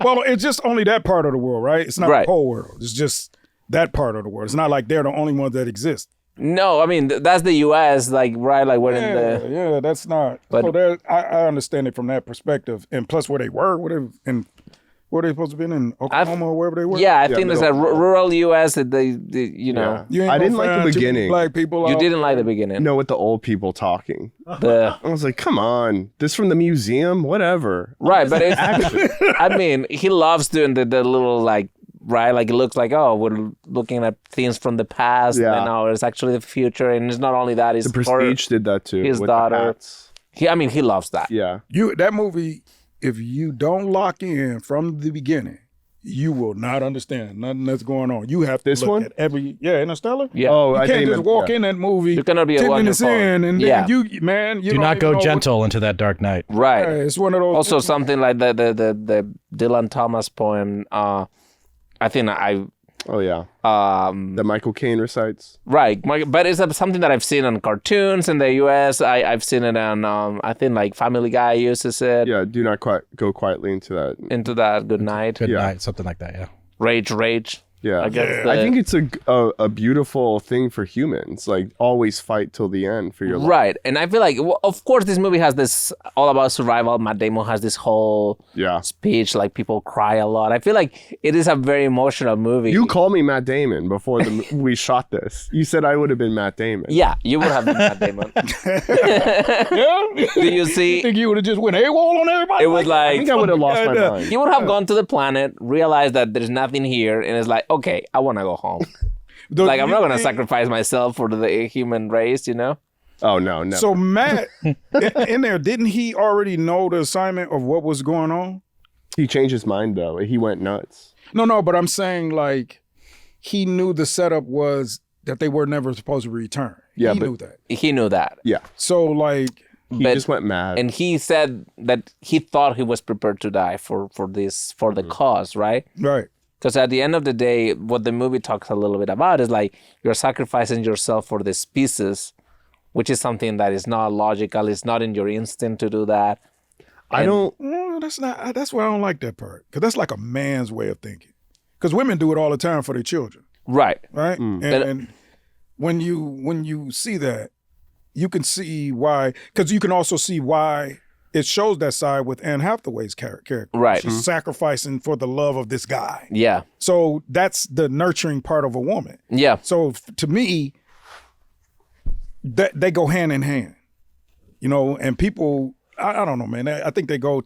Well, it's just only that part of the world, right? It's not the whole world. It's just that part of the world. It's not like they're the only ones that exist. No, I mean, that's the U.S., like, right? Like, we're in the... Yeah, that's not... But, so I understand it from that perspective. And plus where they were, where they supposed to be in Oklahoma or wherever they were? Yeah, I think it's a rural U.S. that they you know... Yeah. I didn't like the beginning. Black people. You didn't like the beginning. No, with the old people talking. I was like, come on. This from the museum? Whatever. Right, but it's... I mean, he loves doing the little, like, right? Like it looks like, oh, we're looking at things from the past, and no, it's actually the future. And it's not only that; it's The Prestige did that too. His with daughter. The hats. He loves that. Yeah. That movie, if you don't lock in from the beginning, you will not understand nothing that's going on. You have to look at every Interstellar. Yeah. Oh, You can't just walk in that movie. You cannot be a 10 minutes in, and then you Do don't not even go know gentle into that dark night. Right. It's one of those. Also, something like the Dylan Thomas poem. I think Oh yeah. The Michael Caine recites. Right, but it's something that I've seen on cartoons in the U.S. I've seen it on I think like Family Guy uses it. Yeah. Do not go quietly into that. Good night. Good night, something like that. Yeah. Rage. Yeah. I guess I think it's a beautiful thing for humans. Like always fight till the end for your life. Right, and I feel like, of course, this movie has this all about survival. Matt Damon has this whole speech, like people cry a lot. I feel like it is a very emotional movie. You called me Matt Damon before we shot this. You said I would have been Matt Damon. Yeah, you would have been Matt Damon. Do you see? You think you would have just went AWOL on everybody? It was like I think I would have lost my mind. you would have gone to the planet, realized that there's nothing here, and it's like, okay, I want to go home. Like, I'm not going to sacrifice myself for the human race, you know? Oh, no, never. So Matt, in there, didn't he already know the assignment of what was going on? He changed his mind, though. He went nuts. No, but I'm saying, like, he knew the setup was that they were never supposed to return. Yeah, he knew that. He knew that. Yeah. So, like... He just went mad. And he said that he thought he was prepared to die for the cause, right? Right. Because at the end of the day, what the movie talks a little bit about is like you're sacrificing yourself for the species, which is something that is not logical. It's not in your instinct to do that. That's why I don't like that part. Because that's like a man's way of thinking. Because women do it all the time for their children. Right. Right? And when you see that, you can see why. Because you can also see why it shows that side with Anne Hathaway's character. Right. She's sacrificing for the love of this guy. Yeah. So that's the nurturing part of a woman. Yeah. So to me, they go hand in hand, you know. And people, I don't know, man. I think they go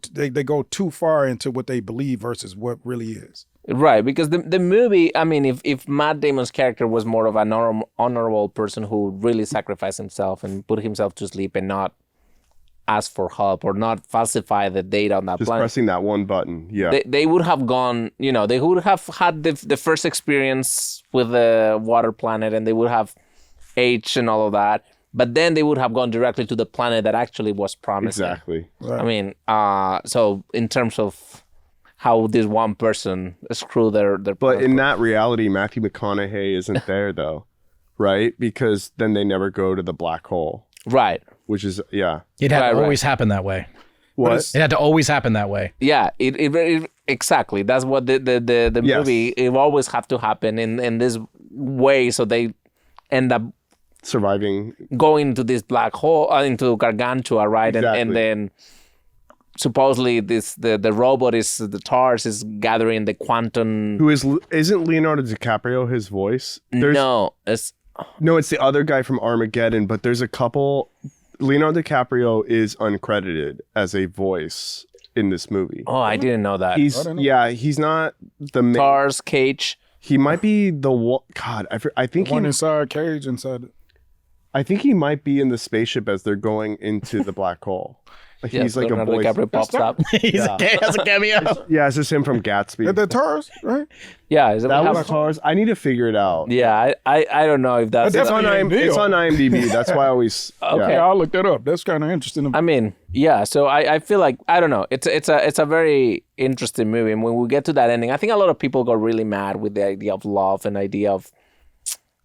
too far into what they believe versus what really is. Right, because the movie, I mean, if Matt Damon's character was more of an honorable person who really sacrificed himself and put himself to sleep and not ask for help or not falsify the data on that just planet. Pressing that one button. Yeah. They would have gone, you know, they would have had the first experience with the water planet and they would have aged and all of that. But then they would have gone directly to the planet that actually was promised. Exactly. Right. I mean, so in terms of how this one person screwed their But in that reality, Matthew McConaughey isn't there though, right? Because then they never go to the black hole. Right. Which is, yeah. It had to always happen that way. What? It had to always happen that way. Yeah, it exactly. That's what the Yes. movie, it always have to happen in this way. So they end up Surviving. going to this black hole, into Gargantua, right? Exactly. And then supposedly the robot the TARS is gathering the quantum. Isn't Leonardo DiCaprio his voice? No, it's the other guy from Armageddon, but there's a couple. Leonardo DiCaprio is uncredited as a voice in this movie. Oh, I didn't know that. He's not the main. TARS, Cage. He might be the one. God, I think One inside Cage inside. I think he might be in the spaceship as they're going into the black hole. He's like a Leonardo voice. DiCaprio pops up. He has a cameo. Yeah, it's just him from Gatsby. The TARS, right? Yeah, is That was TARS. I need to figure it out. Yeah, I don't know if that's. It's on IMDb. That's why I always. Okay. Yeah, I'll look that up. That's kind of interesting. I mean, yeah. So I feel like, I don't know. It's a very interesting movie. And when we get to that ending, I think a lot of people got really mad with the idea of love and idea of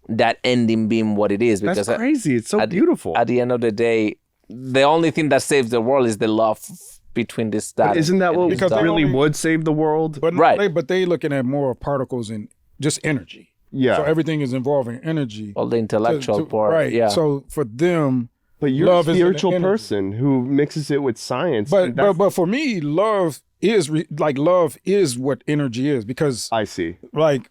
that ending being what it is. Because that's crazy. It's so beautiful. At the end of the day, the only thing that saves the world is the love between this dad. But isn't that what Because they really only- would save the world? But Right. but they looking at more particles and just energy. Yeah. So everything is involving energy. all the intellectual part. Right. Yeah. So for them, But you're love a is in the spiritual energy. person who mixes it with science. but and that's- but for me, love is love is what energy is, because I see. like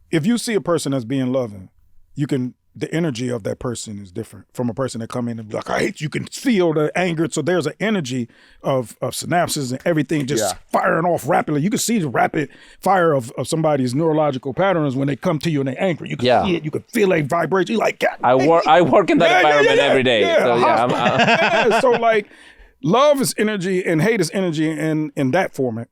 if you see a person that's being loving, you can the energy of that person is different from a person that come in and be like, I hate you. You can feel the anger. So there's an energy of synapses and everything just firing off rapidly. You can see the rapid fire of somebody's neurological patterns when they come to you and they're angry. You can see it. You can feel a vibration. You're like, God, I work in that environment every day. Yeah. So so like love is energy and hate is energy in that form.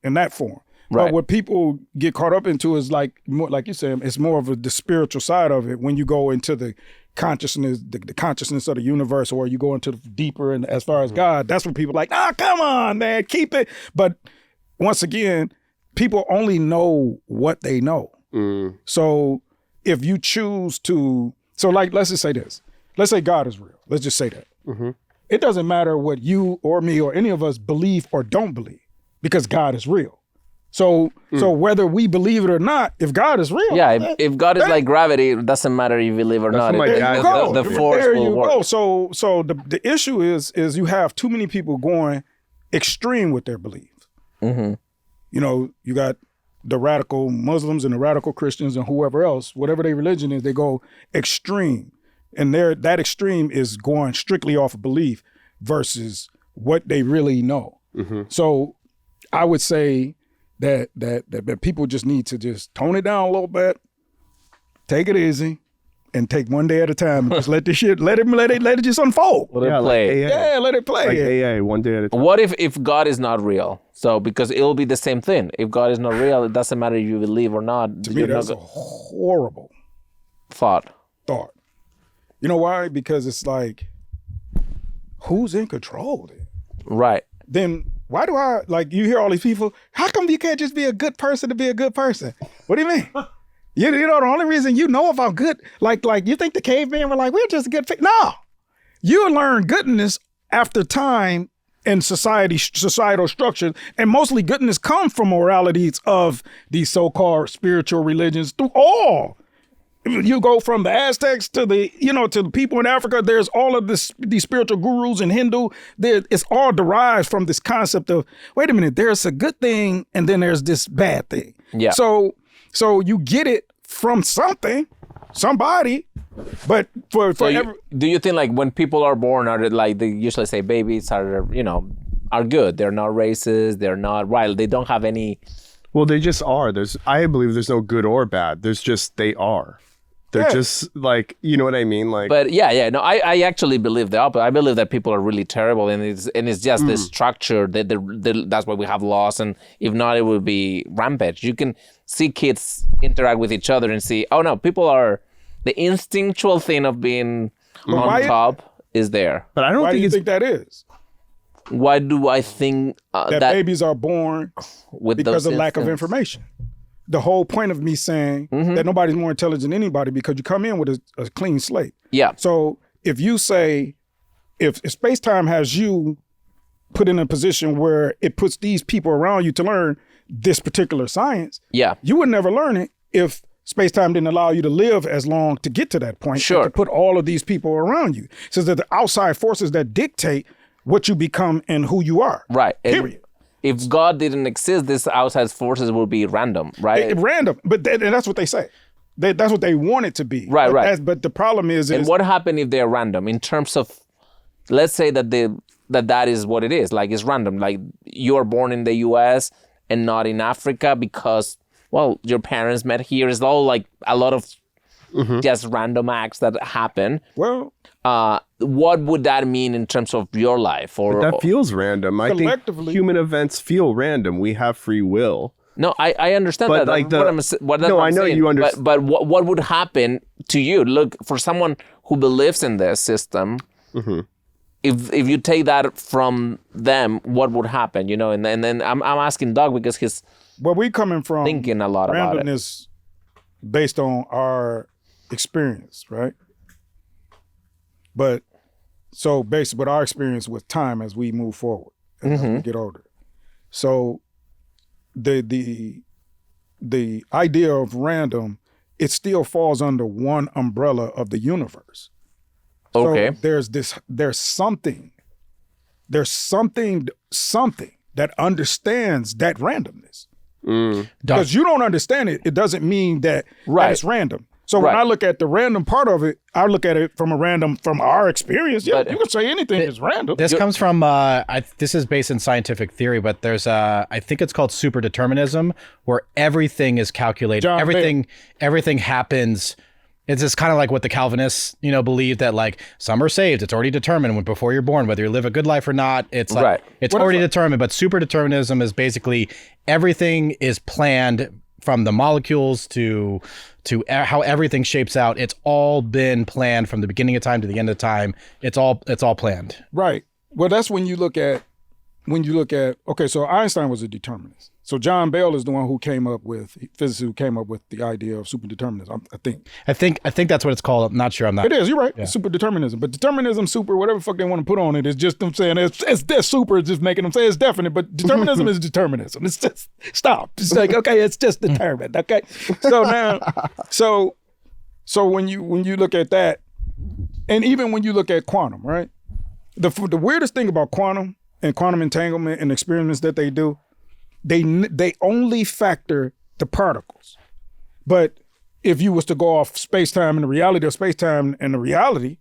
Right. But what people get caught up into is like you said, it's more of the spiritual side of it. When you go into the consciousness, the consciousness of the universe, or you go into deeper and as far as God, that's when people are like, come on, man, keep it. But once again, people only know what they know. So if you choose to, let's just say this. Let's say God is real. Let's just say that. It doesn't matter what you or me or any of us believe or don't believe, because God is real. So whether we believe it or not, if God is real, if God is like gravity, it doesn't matter if you believe or not. The force will work. So the issue is you have too many people going extreme with their beliefs. You know, you got the radical Muslims and the radical Christians and whoever else, whatever their religion is, they go extreme, and that extreme is going strictly off of belief versus what they really know. So I would say that people just need to just tone it down a little bit, take it easy, and take one day at a time. And just let this shit, let it just unfold. Let it play. Let it play. Like AA, one day at a time. What if God is not real? So because it'll be the same thing. If God is not real, it doesn't matter if you believe or not. To me, that's a horrible thought. You know why? Because it's like, who's in control then? Right. Then why do I, like, you hear all these people, how come you can't just be a good person to be a good person? What do you mean? You know, the only reason you know about good, like you think the cavemen were like, we're just good. No, you learn goodness after time and societal structures, and mostly goodness comes from moralities of these so-called spiritual religions through all. You go from the Aztecs to the people in Africa. There's all of these spiritual gurus in Hindu. It's all derived from this concept of, wait a minute, there's a good thing and then there's this bad thing. Yeah. So you get it from somebody, but do you think like when people are born, are like they usually say babies are good? They're not racist. They're not right. They don't have any. Well, they just are. I believe there's no good or bad. There's just they are. They're just like, you know what I mean? Like, but no, I actually believe the opposite. I believe that people are really terrible, and it's just the structure that that's why we have laws, and if not, it would be rampage. You can see kids interact with each other and see, oh no, people are the instinctual thing of being on top is there. But I don't think you think that is. Why do I think that babies are born because of lack of information? The whole point of me saying that nobody's more intelligent than anybody because you come in with a clean slate. Yeah. So if you say, if Spacetime has you put in a position where it puts these people around you to learn this particular science, you would never learn it if Spacetime didn't allow you to live as long to get to that point. Sure. To put all of these people around you. So that the outside forces that dictate what you become and who you are. Right. Period. If God didn't exist, these outside forces would be random, right? Random, but and that's what they say. That's what they want it to be. Right. But the problem is... And what happened if they're random? In terms of, let's say that that is what it is. Like, it's random. Like, you're born in the U.S. and not in Africa because, well, your parents met here. It's all like a lot of just random acts that happen. Well... what would that mean in terms of your life? But that feels random. I think human events feel random. We have free will. No, I understand but that. Like I know you understand. But what would happen to you? Look, for someone who believes in this system, if you take that from them, what would happen? You know, and then I'm asking Doc because he's we coming from thinking a lot about it. Randomness based on our experience, right? But so based with our experience with time as we move forward, as we get older. So the idea of random, it still falls under one umbrella of the universe. Okay. So there's something that understands that randomness. Because you don't understand it, it doesn't mean that it's random. So when I look at the random part of it, I look at it from our experience. Yeah, you can say anything is random. This comes from, this is based in scientific theory, but there's I think it's called superdeterminism, where everything is calculated. Everything happens. It's just kind of like what the Calvinists, believe that like some are saved. It's already determined before you're born, whether you live a good life or not. It's like, it's already determined. But superdeterminism is basically everything is planned from the molecules to how everything shapes out. It's all been planned from the beginning of time to the end of time. It's all planned. Right. Well, that's when you look at, okay, so Einstein was a determinist. So John Bell is the one physicist who came up with the idea of superdeterminism, I think. I think that's what it's called. I'm not sure. I'm not. It is, you're right. Yeah. Superdeterminism. But determinism, super, whatever the fuck they want to put on it, is just them saying it's super, it's just making them say it's definite, but determinism is determinism. It's just, stop. It's like, okay, it's just determined, okay? So now, so when you look at that, and even when you look at quantum, right? The weirdest thing about quantum and quantum entanglement and experiments that they do, they only factor the particles. But if you was to go off space-time and the reality of space-time and the reality,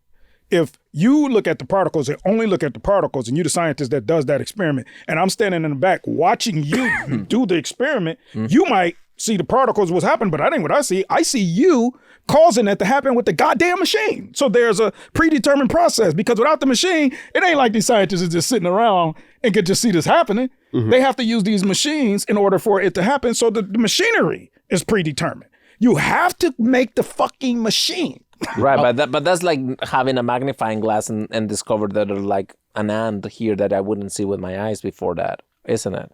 if you look at the particles and only look at the particles, and you're the scientist that does that experiment, and I'm standing in the back watching you do the experiment, you might see the particles what's happening, but that ain't what I see. I see you causing that to happen with the goddamn machine. So there's a predetermined process, because without the machine, it ain't like these scientists is just sitting around and could just see this happening. They have to use these machines in order for it to happen. So the machinery is predetermined. You have to make the fucking machine. Right, but that's like having a magnifying glass and discover that there's like an ant here that I wouldn't see with my eyes before that, isn't it?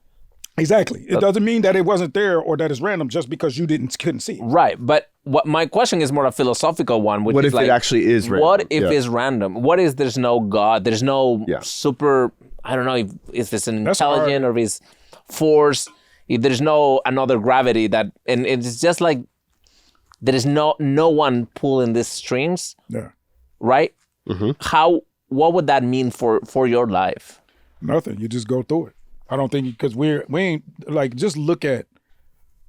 Exactly. It doesn't mean that it wasn't there or that it's random just because you couldn't see it. Right, but what my question is more a philosophical one, which what is if it actually is random? What if it's random? What if there's no God? There's no super, I don't know if it's an intelligent or if it's force, if there's no another gravity that, and it's just like there is no one pulling these strings. Yeah. Right? What would that mean for your life? Nothing. You just go through it. I don't think, because we ain't, like, just look at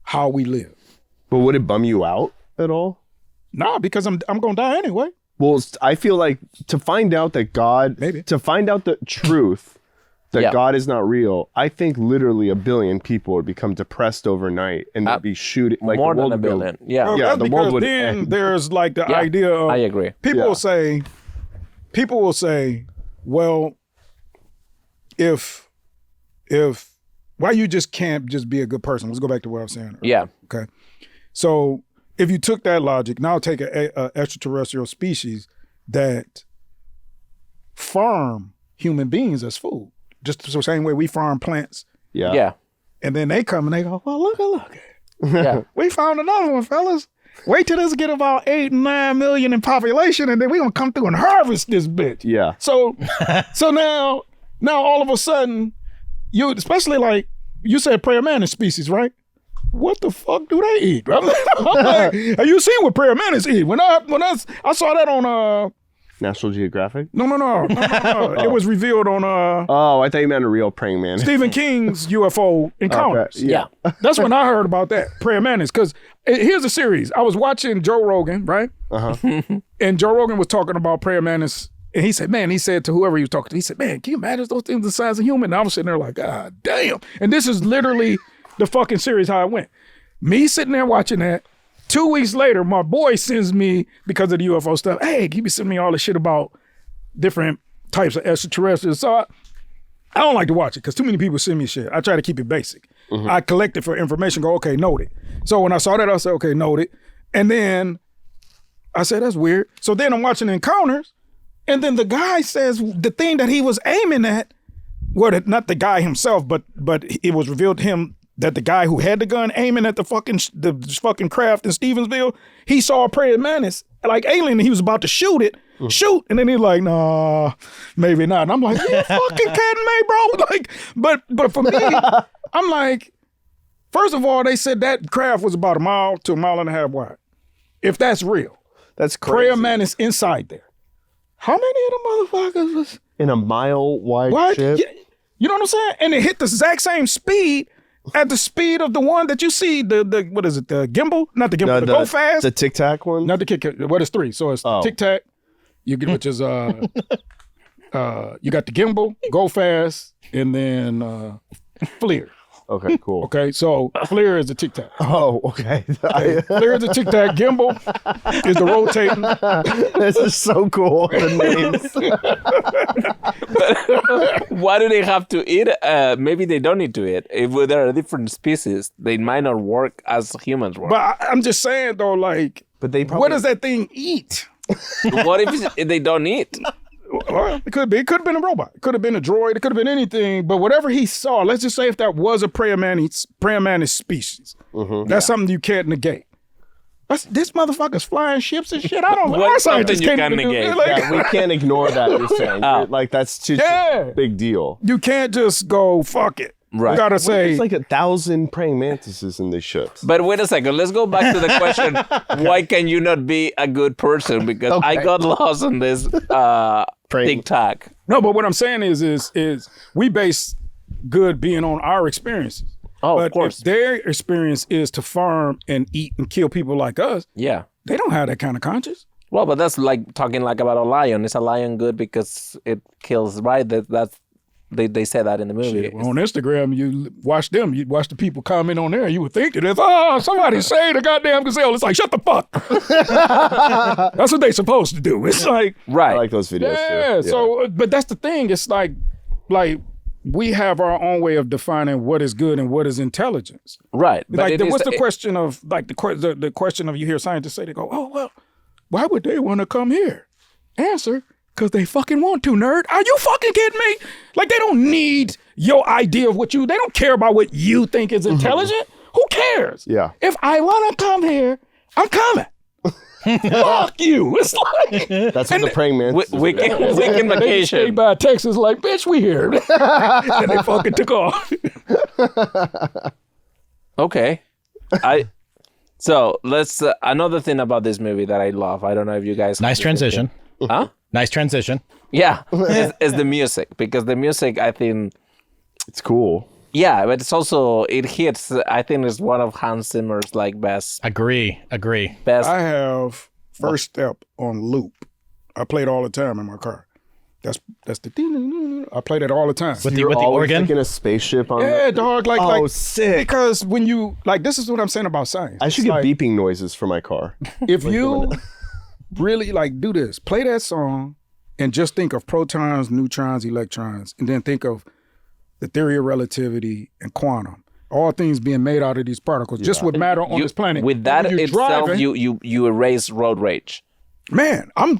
how we live. But would it bum you out at all? Nah, because I'm gonna die anyway. Well, I feel like to find out that God, to find out the truth that God is not real, I think literally 1 billion people would become depressed overnight and they'd be shooting like more than 1 billion. Well, yeah, the world would then end. There's like the idea of, I agree. People will say, well, if why you just can't just be a good person? Let's go back to what I was saying earlier. Yeah. Okay. So if you took that logic, now take a extraterrestrial species that farm human beings as food, just the same way we farm plants. Yeah. Yeah. And then they come and they go, well, look. Yeah. We found another one, fellas. Wait till this get about 8 and 9 million in population, and then we gonna come through and harvest this bitch. Yeah. So now all of a sudden, you, especially like you said, prayer mantis species, right? What the fuck do they eat? I'm like, have you seen what prayer mantis eat? When I saw that on National Geographic? No. It was revealed on oh, I thought you meant a real praying mantis. Stephen King's UFO Encounters. Okay. Yeah. That's when I heard about that, prayer mantis. Because here's a series. I was watching Joe Rogan, right? And Joe Rogan was talking about prayer mantis. And he said to whoever he was talking to, he said, man, can you imagine those things the size of human? And I was sitting there like, God damn. And this is literally the fucking series how it went. Me sitting there watching that. 2 weeks later, my boy sends me, because of the UFO stuff, hey, he be sending me all this shit about different types of extraterrestrials. So I don't like to watch it because too many people send me shit. I try to keep it basic. I collect it for information, go, okay, note it. So when I saw that, I said, okay, note it. And then I said, that's weird. So then I'm watching Encounters. And then the guy says the thing that he was aiming at, well, not the guy himself, but it was revealed to him that the guy who had the gun aiming at the fucking craft in Stevensville, he saw a prayer mantis, like alien, and he was about to shoot, and then he's like, nah, maybe not. And I'm like, you fucking kidding me, bro? Like, but for me, I'm like, first of all, they said that craft was about 1 mile to 1.5 miles wide. If that's real, that's crazy. Prayer mantis inside there. How many of them motherfuckers was in a mile wide ship? You know what I'm saying? And it hit the exact same speed at the speed of the one that you see, the what is it, the gimbal? Not the gimbal, the go fast. The Tic Tac one? Not the kick. What is 3? So it's Tic Tac, you get, which is, you got the gimbal, go fast, and then FLIR. Okay, cool. Okay, so FLIR is the Tic Tac. Oh, okay. FLIR is the Tic Tac. Gimbal is the rotating. This is so cool. The names. Why do they have to eat? Maybe they don't need to eat. If they're a different species, they might not work as humans work. But I'm just saying though, like, But they probably, what does that thing eat? What if they don't eat? Well, it could be. It could have been a robot. It could have been a droid. It could have been anything. But whatever he saw, let's just say if that was a praying mantis species, that's something you can't negate. This motherfucker's flying ships and shit. I don't know. Our scientists you can't can even do negate? it. Like, yeah, we can't ignore that. You're saying like that's too big deal. you can't just go fuck it. Right. You gotta say There's like 1,000 praying mantises in these ships. But wait a second. Let's go back to the question: why can you not be a good person? Because I got lost in this TikTok. no. But what I'm saying is we base good being on our experiences. Oh, but of course. if their experience is to farm and eat and kill people like us, Yeah. they don't have that kind of conscience. Well, but that's like talking like about a lion. Is a lion good because it kills? Right. They say that in the movie. Well, on Instagram, you watch the people comment on there, you would think that it's, somebody say the goddamn gazelle. It's like, shut the fuck. That's what they supposed to do. It's like, Right. I like those videos too. yeah. So, but that's the thing. It's like we have our own way of defining what is good and what is intelligence. Right. But Like, it is what's the question of, like, the question of, you hear scientists say, they go, oh, well, why would they want to come here? Answer, because they fucking want to, nerd. Are you fucking kidding me? Like, they don't need your idea of they don't care about what you think is intelligent. Who cares? Yeah. If I want to come here, I'm coming. Fuck you. It's like, That's what the praying mantis weekend they vacation. stayed by Texas like, bitch, we here. And they fucking took off. Okay. So let's another thing about this movie that I love. I don't know if you guys Nice transition. Huh? Nice transition. Yeah, is the music, because the music, I think, It's cool. yeah, but it's also, it hits. I think it's one of Hans Zimmer's like best. Agree. I have First Step on loop. I play it all the time in my car. That's the I play that all the time. With the You're always organ. thinking a spaceship on Yeah, dog. Like, sick. because when you, like, this is what I'm saying about science. I should It's get like, beeping noises for my car. if you really, like, do this, play that song and just think of protons, neutrons, electrons, and then think of the theory of relativity and quantum. All things being made out of these particles, just what matter on this planet. With that When you're itself, driving, you erase road rage. man, I'm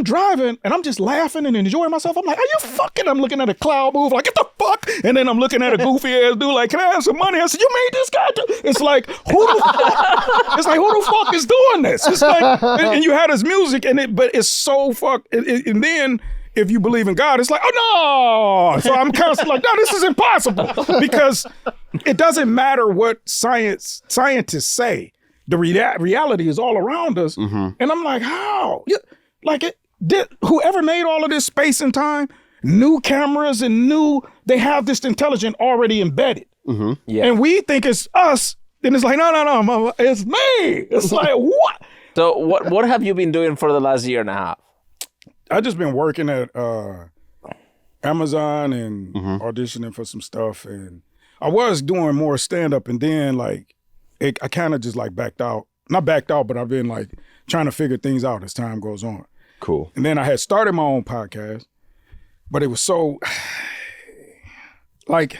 driving and I'm just laughing and enjoying myself. I'm like, are you fucking? I'm looking at a cloud move, like, get the fuck. And then I'm looking at a goofy ass dude, like, can I have some money? I said, you made this guy do. It's like, who the fuck? It's like, who the fuck is doing this? It's like, and you had his music but it's so and then if you believe in God, it's like, oh no. So I'm constantly like, no, this is impossible, because it doesn't matter what scientists say. The reality is all around us. And I'm like, how? Whoever made all of this space and time, new cameras and they have this intelligence already embedded. Yeah. And we think it's us. And it's like, no, it's me. It's like, what? So what have you been doing for the last year and a half? I just been working at Amazon and auditioning for some stuff. And I was doing more stand-up, and then, like, I kind of just, like, backed out. Not backed out, but I've been, like, trying to figure things out as time goes on. Cool. And then I had started my own podcast, but it was so, like,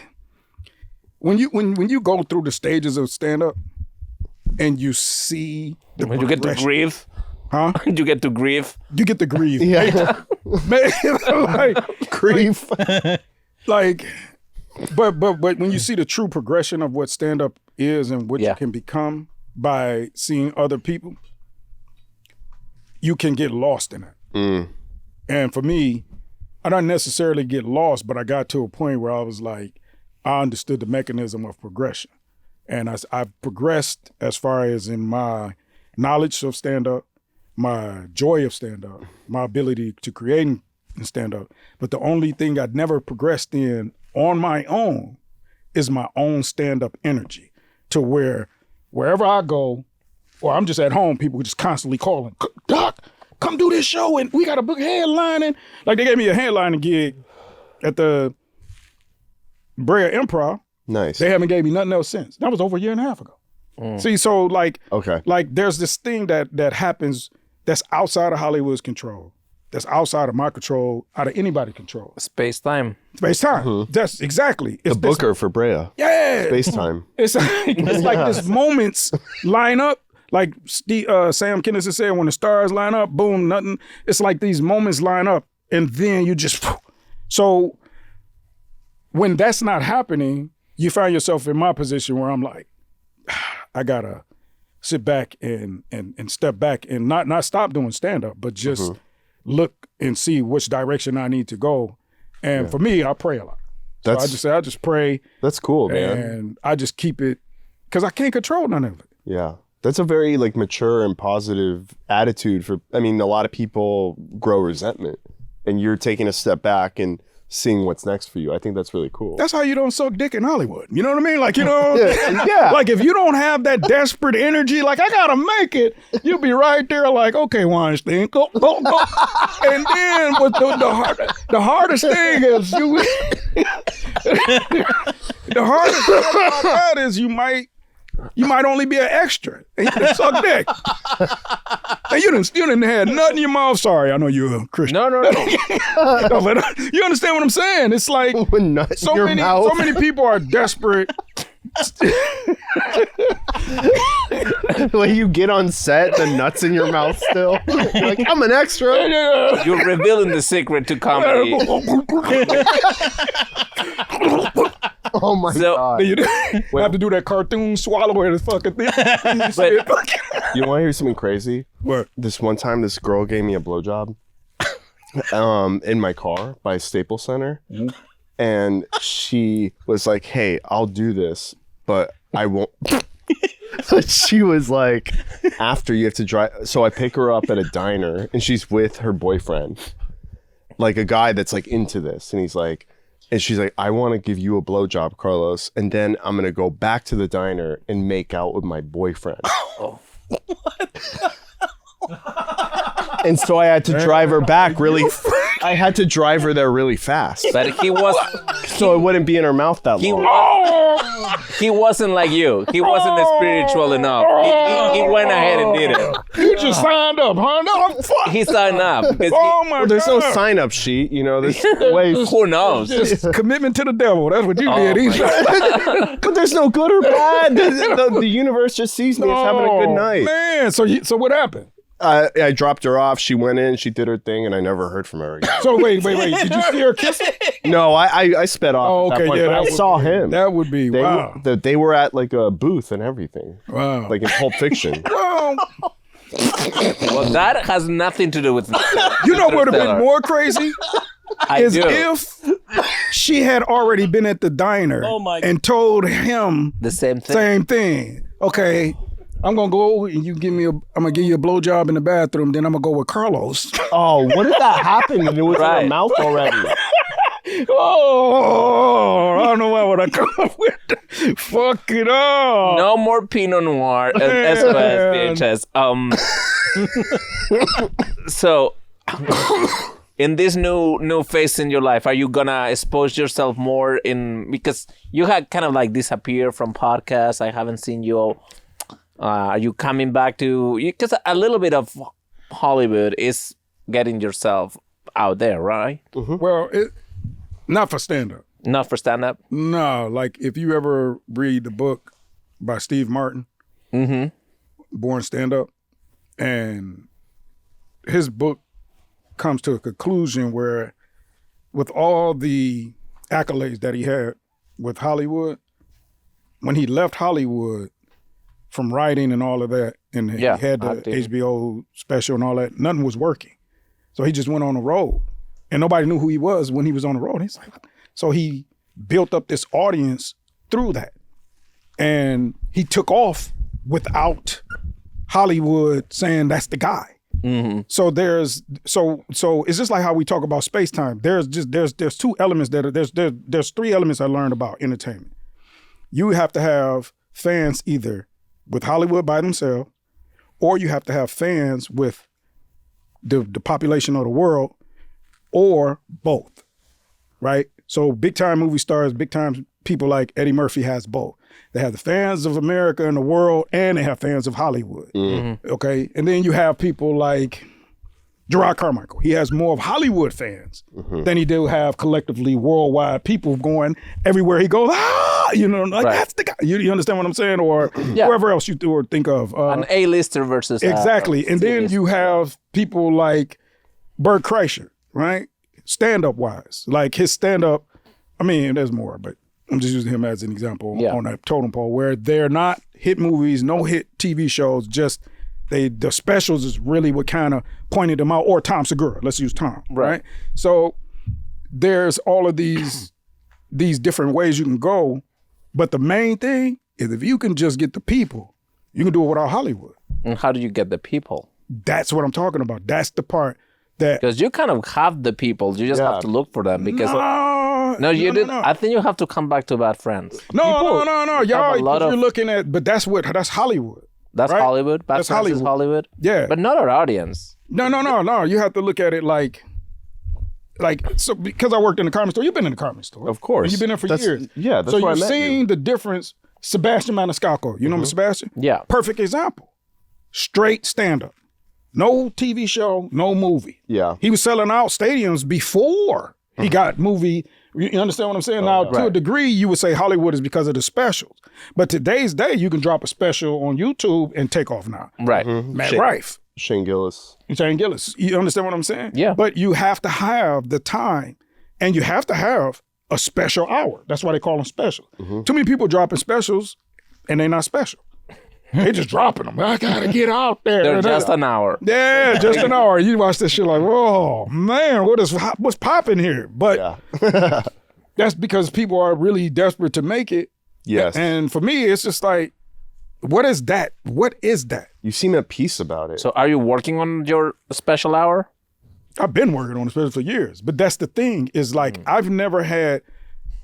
when you go through the stages of stand-up and you see the When you get to progression- grieve, huh? you get to grieve. You get the grief. Yeah. Man, like, Grief. like, but when you see the true progression of what stand-up is and what you can become by seeing other people, you can get lost in it. And for me, I don't necessarily get lost, but I got to a point where I was like, I understood the mechanism of progression. And I've progressed as far as in my knowledge of stand-up, my joy of stand-up, my ability to create in stand-up. But the only thing I'd never progressed in on my own is my own stand-up energy to where wherever I go, or I'm just at home, people just constantly calling, Doc, come do this show and we got a book headlining. Like they gave me a headlining gig at the Brea Improv. Nice. They haven't gave me nothing else since. That was over a year and a half ago. See, so like there's this thing that happens that's outside of Hollywood's control. That's outside of my control, out of anybody's control. Space-time. Space-time. Mm-hmm. That's exactly. The booker for Brea. Yeah. Spacetime. It's like these moments line up. Like Sam Kinison said, when the stars line up, boom, nothing. It's like these moments line up, and then you just. So when that's not happening, you find yourself in my position where I'm like, I gotta sit back and step back and not stop doing stand-up, but just look and see which direction I need to go. And for me, I pray a lot. So I just pray. That's cool, man. And I just keep it, because I can't control none of it. Yeah. That's a very like mature and positive attitude a lot of people grow resentment, and you're taking a step back and seeing what's next for you. I think that's really cool. That's how you don't suck dick in Hollywood. You know what I mean? Like, yeah. Like if you don't have that desperate energy, like I gotta make it, you'll be right there like, okay, Weinstein, go. And then what the hardest thing is the hardest thing about that is you might only be an extra and you done suck dick. And you done had nothing in your mouth. Sorry, I know you're a Christian. No. No, but you understand what I'm saying? It's like so many people are desperate. When you get on set, the nuts in your mouth still. You're like, I'm an extra. You're revealing the secret to comedy. Oh my God. You have to do that cartoon swallow or the fucking thing. You want to hear something crazy? What? This one time, this girl gave me a blowjob in my car by Staples Center. Mm-hmm. And she was like, hey, I'll do this, but I won't. But she was like, after you have to drive. So I pick her up at a diner and she's with her boyfriend, like a guy that's like into this. And he's like, and she's like, I want to give you a blowjob, Carlos. And then I'm going to go back to the diner and make out with my boyfriend. Oh. And so I had to drive her back I had to drive her there really fast. But he was... So it wouldn't be in her mouth that long. He wasn't like you. He wasn't spiritual enough. He went ahead and did it. You just signed up, huh? No, fuck. He signed up. There's no sign-up sheet, there's ways. Who knows? Just commitment to the devil. That's what you did. But there's no good or bad. The universe just sees me as having a good night. Man, so what happened? I dropped her off. She went in, she did her thing, and I never heard from her again. So wait. Did you see her kissing? No, I sped off. Oh, okay, yeah. I saw him. That would be wow. They were at like a booth and everything. Wow. Like in Pulp Fiction. Well, that has nothing to do with. You know what would have been more crazy? If she had already been at the diner and told him the same thing. Okay. I'm gonna go and I'm gonna give you a blowjob in the bathroom. Then I'm gonna go with Carlos. Oh, what if that happened and it was in her mouth already? Oh, I don't know what I come up with. Fuck it all. No more Pinot Noir and SOS VHS. So, in this new phase in your life, are you gonna expose yourself more because you had kind of like disappeared from podcasts? I haven't seen you. Are you coming back to... Because a little bit of Hollywood is getting yourself out there, right? Mm-hmm. Well, not for stand-up. Not for stand-up? No, like if you ever read the book by Steve Martin, Born Stand-Up, and his book comes to a conclusion where with all the accolades that he had with Hollywood, when he left Hollywood, from writing and all of that, and he had the HBO special and all that, nothing was working. So he just went on the road. And nobody knew who he was when he was on the road. He's like, so he built up this audience through that. And he took off without Hollywood saying that's the guy. Mm-hmm. So it's just like how we talk about Spacetime. There's two elements there's three elements I learned about entertainment. you have to have fans either with Hollywood by themselves, or you have to have fans with the population of the world, or both, right? So big time movie stars, big time people like Eddie Murphy has both. They have the fans of America and the world, and they have fans of Hollywood, okay? And then you have people like Gerard Carmichael. He has more of Hollywood fans than he do have collectively worldwide people going everywhere he goes, that's the guy. You understand what I'm saying? Or wherever else you do or think of. An A-lister versus... Exactly. And then you have people like Bert Kreischer, right? Stand-up wise. Like his stand-up, I mean, there's more, but I'm just using him as an example on that totem pole where they're not hit movies, no hit TV shows, just the specials is really what kind of pointed them out, or Tom Segura. Let's use Tom, right? So there's all of these different ways you can go, but the main thing is if you can just get the people, you can do it without Hollywood. And how do you get the people? That's what I'm talking about. That's the part that... Because you kind of have the people, you just have to look for them. Because no, you didn't. No. I think you have to come back to Bad Friends. No. Y'all, you're looking at, but that's Hollywood. That's right? Hollywood? That's Hollywood. Is Hollywood? Yeah. But not our audience. No. You have to look at it like so because I worked in the comedy store. You've been in the comedy store. Of course. And you've been there for years. Yeah, that's so where I met you. So you've seen the difference. Sebastian Maniscalco. You know Sebastian? Yeah. Perfect example. Straight stand-up. No TV show, no movie. Yeah. He was selling out stadiums before he got movie. You understand what I'm saying? Now, to a degree, you would say Hollywood is because of the specials. But today's day, you can drop a special on YouTube and take off now. Right. Matt Rife. Shane Gillis. You understand what I'm saying? Yeah. But you have to have the time, and you have to have a special hour. That's why they call them special. Too many people dropping specials, and they're not special. They just dropping them. I gotta get out there. They're just an hour. Yeah, just an hour. You watch this shit like, oh man, what's popping here? But that's because people are really desperate to make it. Yes. And for me, it's just like, what is that? What is that? You seem at peace about it. So are you working on your special hour? I've been working on the special for years. But that's the thing is like, I've never had,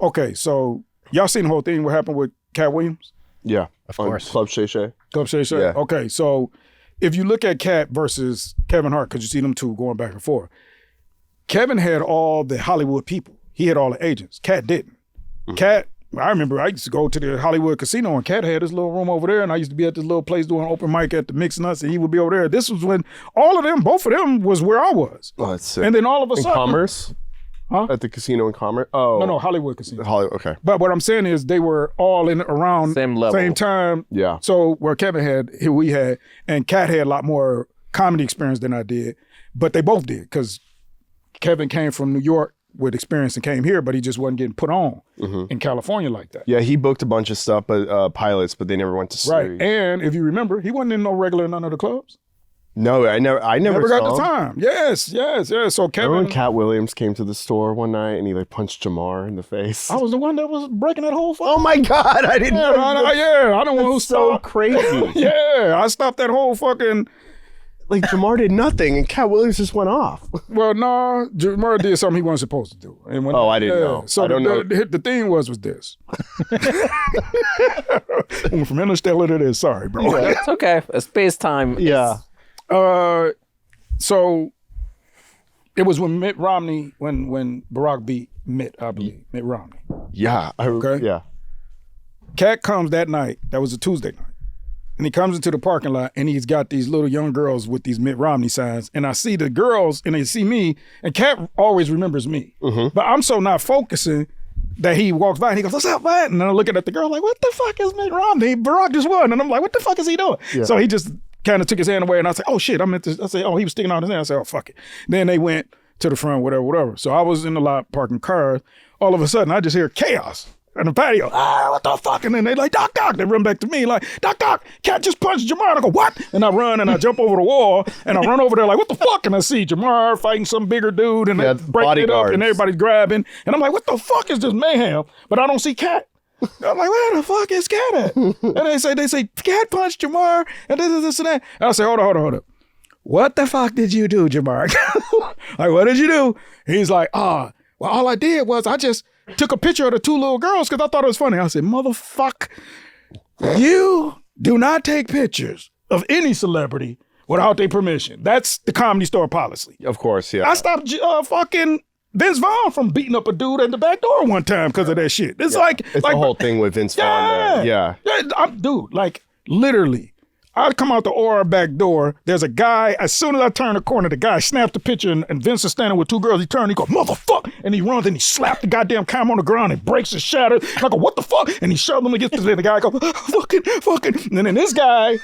okay, so y'all seen the whole thing, what happened with Katt Williams? Yeah. Of course. Club Shay Shay. Club Shay Shay? Yeah. Okay, so if you look at Katt versus Kevin Hart, because you see them two going back and forth, Kevin had all the Hollywood people. He had all the agents. Katt didn't. Katt, I remember I used to go to the Hollywood casino and Katt had this little room over there and I used to be at this little place doing open mic at the Mix Nuts and he would be over there. This was when both of them was where I was. Oh, that's sick. And then all of a sudden. Commerce? Huh? At the casino in Commerce? Oh. No, Hollywood Casino. Hollywood, okay. But what I'm saying is they were all in around Same level. Same time. Yeah. So where Kevin had, here we had, and Katt had a lot more comedy experience than I did. But they both did because Kevin came from New York with experience and came here, but he just wasn't getting put on in California like that. Yeah, he booked a bunch of stuff, but pilots, but they never went to series. Right. And if you remember, he wasn't in no regular none of the clubs. No, I never got saw the him. time. Yes. So Kevin. Remember when Katt Williams came to the store one night and he like punched Jamar in the face? I was the one that was breaking that whole fucking. Oh my God, I didn't know. I don't know who's so crazy. Yeah, I stopped that whole fucking. Like Jamar did nothing and Katt Williams just went off. Well, no, Jamar did something he wasn't supposed to do. And when, I didn't know. So I don't know. The thing was this. From Interstellar to this, sorry, bro. It's okay. Spacetime. Yeah. So it was when Mitt Romney, when Barack beat Mitt, I believe, Mitt Romney. Yeah. Okay. Yeah. Katt comes that night. That was a Tuesday night. And he comes into the parking lot and he's got these little young girls with these Mitt Romney signs. And I see the girls and they see me and Katt always remembers me. But I'm so not focusing that he walks by and he goes, what's up, man? And I'm looking at the girl like, what the fuck is Mitt Romney? Barack just won. And I'm like, what the fuck is he doing? Yeah. So he just kind of took his hand away and I said, oh shit, I said, oh, he was sticking out his hand. I said, oh, fuck it. Then they went to the front, whatever. So I was in the lot parking cars. All of a sudden, I just hear chaos in the patio. What the fuck? And then they like, Doc. They run back to me like, Doc, Katt just punched Jamar. I go, what? And I run and I jump over the wall and I run over there like, what the fuck? And I see Jamar fighting some bigger dude and they break it up and everybody's grabbing. And I'm like, what the fuck is this mayhem? But I don't see Katt. I'm like, where the fuck is Katt at? And they say, Katt punched Jamar and this and that. And I say, hold up. What the fuck did you do, Jamar? Like, what did you do? He's like, well, all I did was I just took a picture of the two little girls because I thought it was funny. I said, motherfucker, you do not take pictures of any celebrity without their permission. That's the Comedy Store policy. Of course, yeah. I stopped fucking Vince Vaughn from beating up a dude at the back door one time because of that shit. It's it's the whole thing with Vince Vaughn. Yeah. Dude, like literally, I come out the OR back door. There's a guy. As soon as I turn the corner, the guy snapped the picture, and Vince is standing with two girls. He turned, he goes, motherfucker, and he runs and he slapped the goddamn camera on the ground and breaks and shatters. And I go, what the fuck? And he shoved him against the guy. Goes, fucking. And then this guy,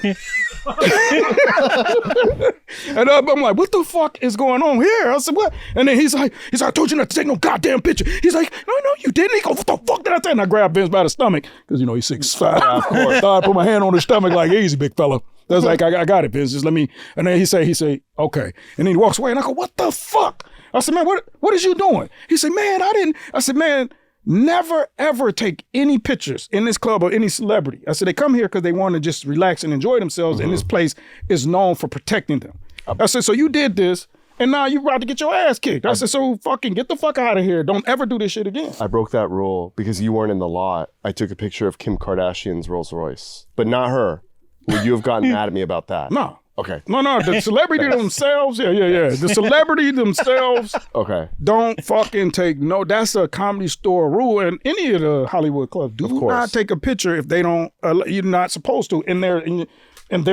and I'm like, what the fuck is going on here? I said, what? And then he's like, I told you not to take no goddamn picture. He's like, no, you didn't. He goes, what the fuck did I say? And I grabbed Vince by the stomach because he's 6'5". Of course, I put my hand on his stomach like, easy, big fella. That's like, I got it, Vince. Just let me. And then he say, okay. And then he walks away, and I go, what the fuck? I said, man, what is you doing? He said, man, I didn't. I said, man, never ever take any pictures in this club of any celebrity. I said, they come here because they want to just relax and enjoy themselves, and this place is known for protecting them. I said, so you did this, and now you're about to get your ass kicked. I said, so fucking get the fuck out of here. Don't ever do this shit again. I broke that rule because you weren't in the lot. I took a picture of Kim Kardashian's Rolls Royce, but not her. Would you have gotten mad at me about that? No. Okay. No. The celebrity themselves, yeah. The celebrity themselves, okay, don't fucking take no. That's a Comedy Store rule, and any of the Hollywood clubs do not take a picture if they don't. You're not supposed to in their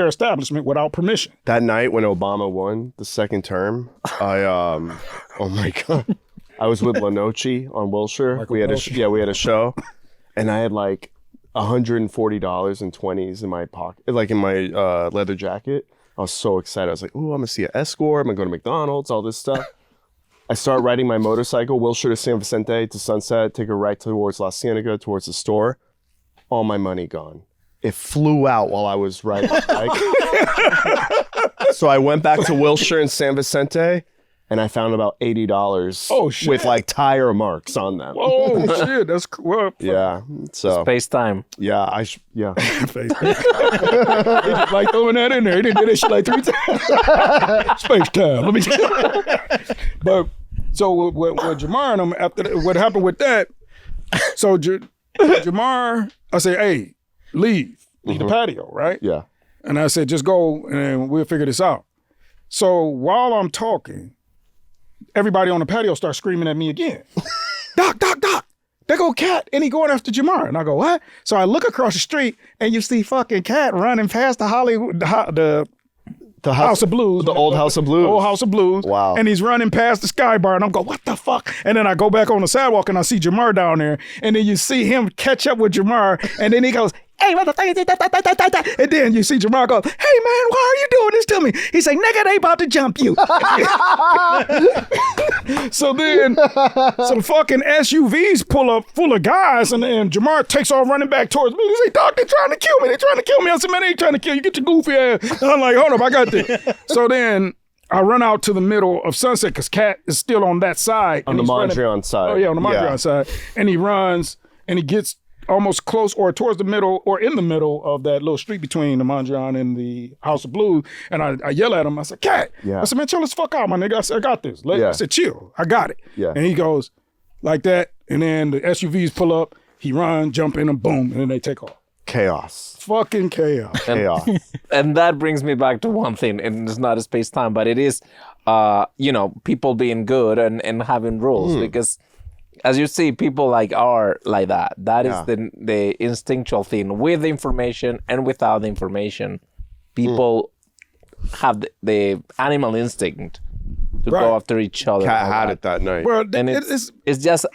establishment without permission. That night when Obama won the second term, oh my god, I was with Lenoci on Wilshire. We had a show, and I had like $140 in 20s in my pocket, like in my leather jacket. I was so excited. I was like, ooh, I'm gonna see an escort. I'm gonna go to McDonald's, all this stuff. I start riding my motorcycle, Wilshire to San Vicente to Sunset, take a right towards La Cienega, towards the store. All my money gone. It flew out while I was riding the bike. So I went back to Wilshire and San Vicente, and I found about $80 with like tire marks on them. Oh shit, that's cool. Yeah, so Spacetime. Yeah, Spacetime. He just like throwing that in there. He didn't do that shit like 3 times. Spacetime. Let me. But so with Jamar and them, after what happened with that, so Jamar, I said, hey, leave the patio, right? Yeah. And I said, just go and we'll figure this out. So while I'm talking, everybody on the patio starts screaming at me again. Doc. There go Katt, and he going after Jamar. And I go, what? So I look across the street, and you see fucking Katt running past the House of Blues. The old House of Blues. Old House of Blues. Wow. And he's running past the Sky Bar, and I'm going, what the fuck? And then I go back on the sidewalk, and I see Jamar down there, and then you see him catch up with Jamar, and then he goes, hey, motherfucker, and then you see Jamar go, hey, man, why are you doing this to me? He's like, nigga, they about to jump you. So then some fucking SUVs pull up full of guys, and then Jamar takes off running back towards me. He's like, Doc, they're trying to kill me. I said, man, they ain't trying to kill you. Get your goofy ass. And I'm like, hold up, I got this. So then I run out to the middle of Sunset because Katt is still on that side. On the Mondrian side. Oh, yeah, on the Mondrian side. And he runs, and he gets almost close or towards the middle or in the middle of that little street between the Mondrian and the House of Blues. And I yell at him. I said, Katt. Yeah. I said, man, chill the fuck out, my nigga. I said, I got this. I said, chill. I got it. Yeah. And he goes like that. And then the SUVs pull up. He runs, jump in, and boom. And then they take off. Chaos. Fucking chaos. Chaos. And that brings me back to one thing. And it's not a space-time, but it is, people being good and having rules. Because as you see, people are like that. That is the instinctual thing. With the information and without the information, people have the animal instinct to go after each other. Katt had it that night. Well, and it's just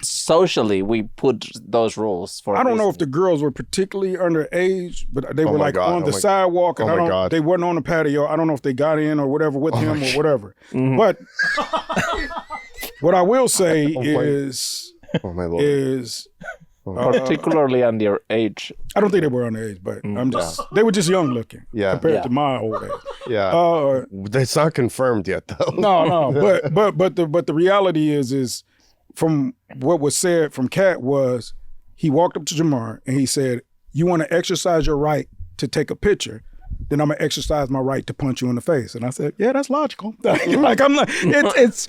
socially we put those rules for. I don't know if the girls were particularly underage, but they were on the sidewalk, and they wasn't on the patio. I don't know if they got in or whatever with him or whatever. Mm-hmm. But what I will say is particularly underage. I don't think they were underage, but they were just young looking compared to my old age. Yeah, it's not confirmed yet though. No, but the reality is from what was said from Katt was he walked up to Jamar and he said, "You want to exercise your right to take a picture, then I'm gonna exercise my right to punch you in the face." And I said, "Yeah, that's logical." Like I'm like, it's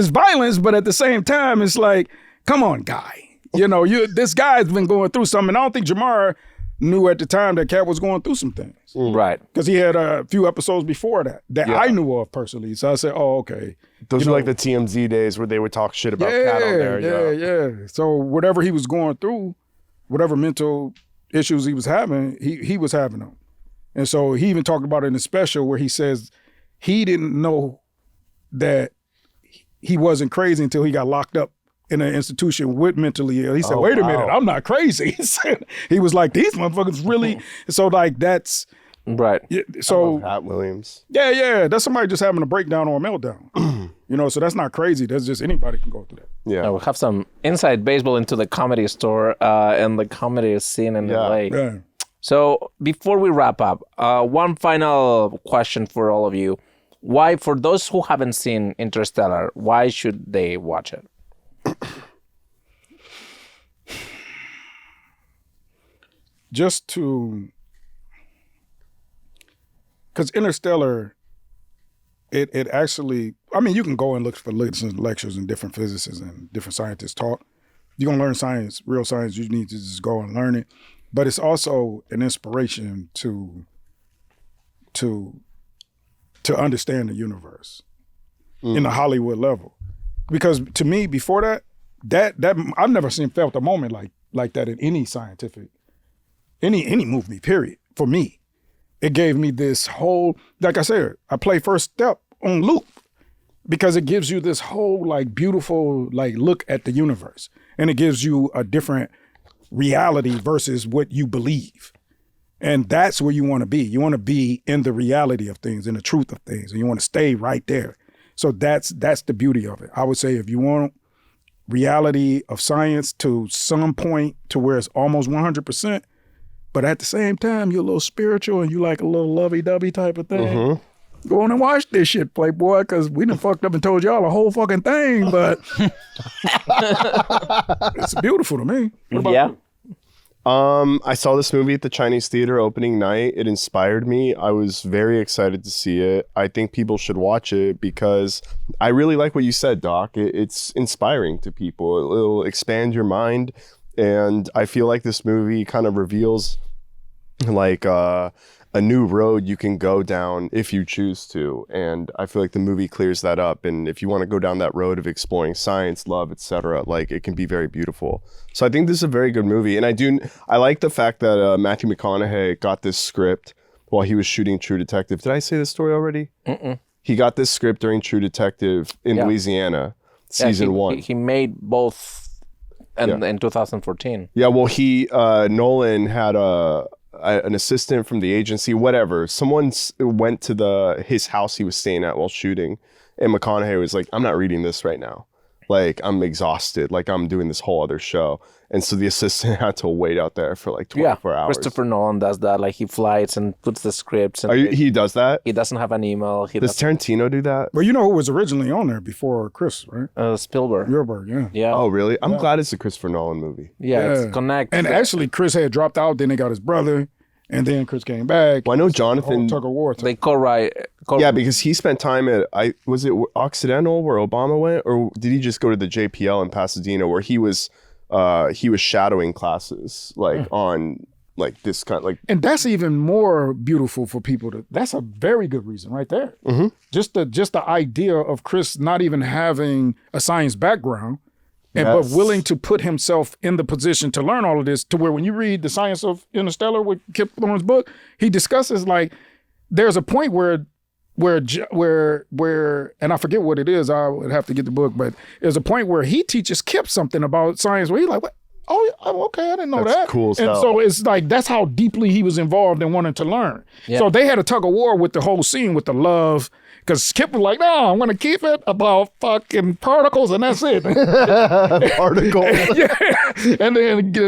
violence, but at the same time, it's like come on, guy. This guy's been going through something. I don't think Jamar knew at the time that Katt was going through some things. Right. Because he had a few episodes before that I knew of personally. So I said, oh, okay. Those are like the TMZ days where they would talk shit about Katt on there. Yeah. So whatever he was going through, whatever mental issues he was having, he was having them. And so he even talked about it in the special where he says he didn't know that he wasn't crazy until he got locked up in an institution with mentally ill. He said, wait a minute, I'm not crazy. He was like, these motherfuckers really, so like that's. Right. So Pat Williams. Yeah. That's somebody just having a breakdown or a meltdown. So that's not crazy. That's just anybody can go through that. Yeah. We have some inside baseball into the comedy store and the comedy scene in LA. Yeah. So before we wrap up, one final question for all of you. Why, for those who haven't seen Interstellar, why should they watch it? Just to, because Interstellar, it actually, I mean, you can go and look for lectures and different physicists and different scientists talk. You're going to learn science, real science, you need to just go and learn it. But it's also an inspiration to understand the universe in the Hollywood level. Because to me, before that I've never felt a moment like that in any scientific, any movie, period, for me. It gave me this whole, like I said, I play First Step on loop because it gives you this whole like beautiful like look at the universe. And it gives you a different reality versus what you believe. And that's where you want to be. You want to be in the reality of things, in the truth of things, and you want to stay right there. So that's the beauty of it. I would say if you want reality of science to some point to where it's almost 100%, but at the same time, you're a little spiritual and you like a little lovey-dovey type of thing, go on and watch this shit, Playboy, because we done fucked up and told y'all a whole fucking thing, but it's beautiful to me. What about you? I saw this movie at the Chinese theater opening night. It inspired me. I was very excited to see it. I think people should watch it because I really like what you said, Doc. It's inspiring to people. It'll expand your mind. And I feel like this movie kind of reveals like a new road you can go down if you choose to. And I feel like the movie clears that up. And if you want to go down that road of exploring science, love, etc., like it can be very beautiful. So I think this is a very good movie. And I like the fact that Matthew McConaughey got this script while he was shooting True Detective. Did I say this story already? He got this script during True Detective in Louisiana, season 1. He made both in 2014. Yeah, well, Nolan had an assistant from the agency, whatever. Someone went to his house he was staying at while shooting, and McConaughey was like, I'm not reading this right now. Like, I'm exhausted. Like, I'm doing this whole other show. And so the assistant had to wait out there for like 24 hours. Christopher Nolan does that. Like, he flies and puts the scripts. And he does that? He doesn't have an email. Does Tarantino do that? Well, you know who was originally on there before Chris, right? Spielberg. Yeah. Oh, really? I'm glad it's a Christopher Nolan movie. Yeah, it's connected. And actually, Chris had dropped out. Then they got his brother. And then Chris came back. Well, I know Jonathan Tucker Ward. They co-write. Yeah, because he spent time at was it Occidental where Obama went, or did he just go to the JPL in Pasadena where he was shadowing classes on like this kind of like. And that's even more beautiful for people to. That's a very good reason right there. Just the idea of Chris not even having a science background. But willing to put himself in the position to learn all of this, to where when you read The Science of Interstellar with Kip Thorne's book, he discusses like there's a point where and I forget what it is. I would have to get the book, but there's a point where he teaches Kip something about science where he's like, what? Oh, okay, I didn't know that. Cool and stuff. so it's like that's how deeply he was involved and wanted to learn. Yeah. So they had a tug of war with the whole scene with the love. Because Kip was like, no, I'm going to keep it about fucking particles and that's it. Particles. Yeah. And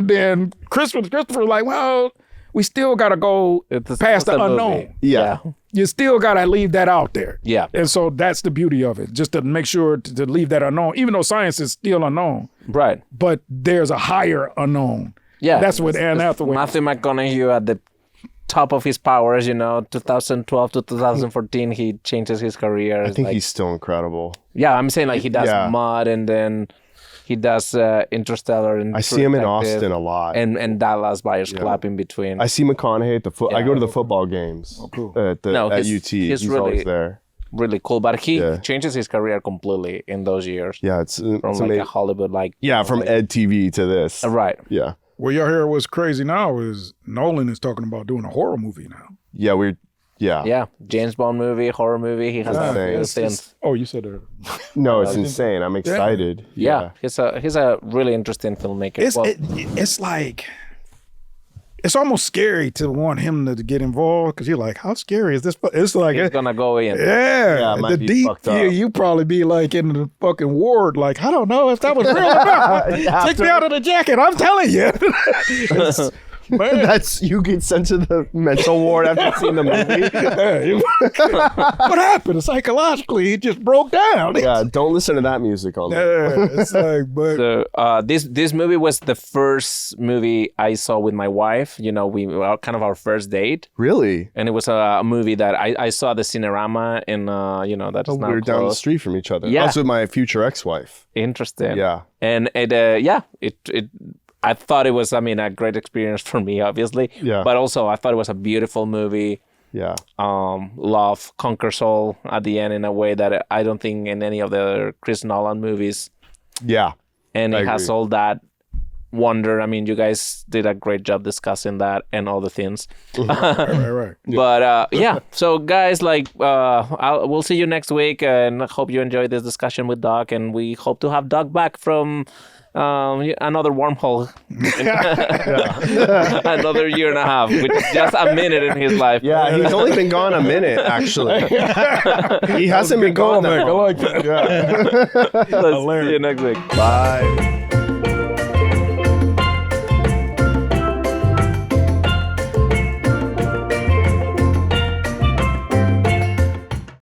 then Christopher was like, well, we still got to go past the unknown. Yeah. You still got to leave that out there. Yeah. And so that's the beauty of it, just to make sure to leave that unknown, even though science is still unknown. Right. But there's a higher unknown. Yeah. That's what Anne Hathaway. Matthew McConaughey at the top of his powers, 2012 to 2014, he changes his career. I think he's still incredible. Yeah, I'm saying like he does Mud and then He does Interstellar and I see him in Detective Austin a lot. and Dallas Buyers Club in between. I see McConaughey at the I go to the football games cool. at UT. He's really, always there. Really cool, but he changes his career completely in those years. Yeah, it's from amazing. a Hollywood from Ed TV to this. Right. Yeah. Well, y'all hear what's crazy now is Nolan is talking about doing a horror movie now. Yeah, Yeah, James Bond movie, horror movie. He has things. Oh, you said that. No, it's insane. I'm excited. Yeah, he's a really interesting filmmaker. It's like it's almost scary to want him to get involved because you're like, how scary is this? It's like he's gonna go in. Yeah, the deep fear. You probably be like in the fucking ward. Like, I don't know if that was real or not. Take me out of the jacket. I'm telling you. Man. You get sent to the mental ward after seeing the movie. What happened? Psychologically, he just broke down. Yeah, don't listen to that music on there. Yeah, it's like, but so this movie was the first movie I saw with my wife. We were kind of our first date. Really? And it was a movie that I saw the Cinerama, and that's now we were down the closed. street from each other. Yeah. Also, with my future ex-wife. Interesting. Yeah. And it I thought it was, a great experience for me, obviously. Yeah. But also, I thought it was a beautiful movie. Yeah. Love conquers all at the end in a way that I don't think in any of the other Chris Nolan movies. Yeah. And it has all that wonder. You guys did a great job discussing that and all the things. right. But so guys, we'll see you next week, and I hope you enjoyed this discussion with Doc, and we hope to have Doc back from another wormhole, another year and a half, which is just a minute in his life. Yeah, he's only been gone a minute, actually. He hasn't been gone that long. I like that. Let's see you next week. Bye.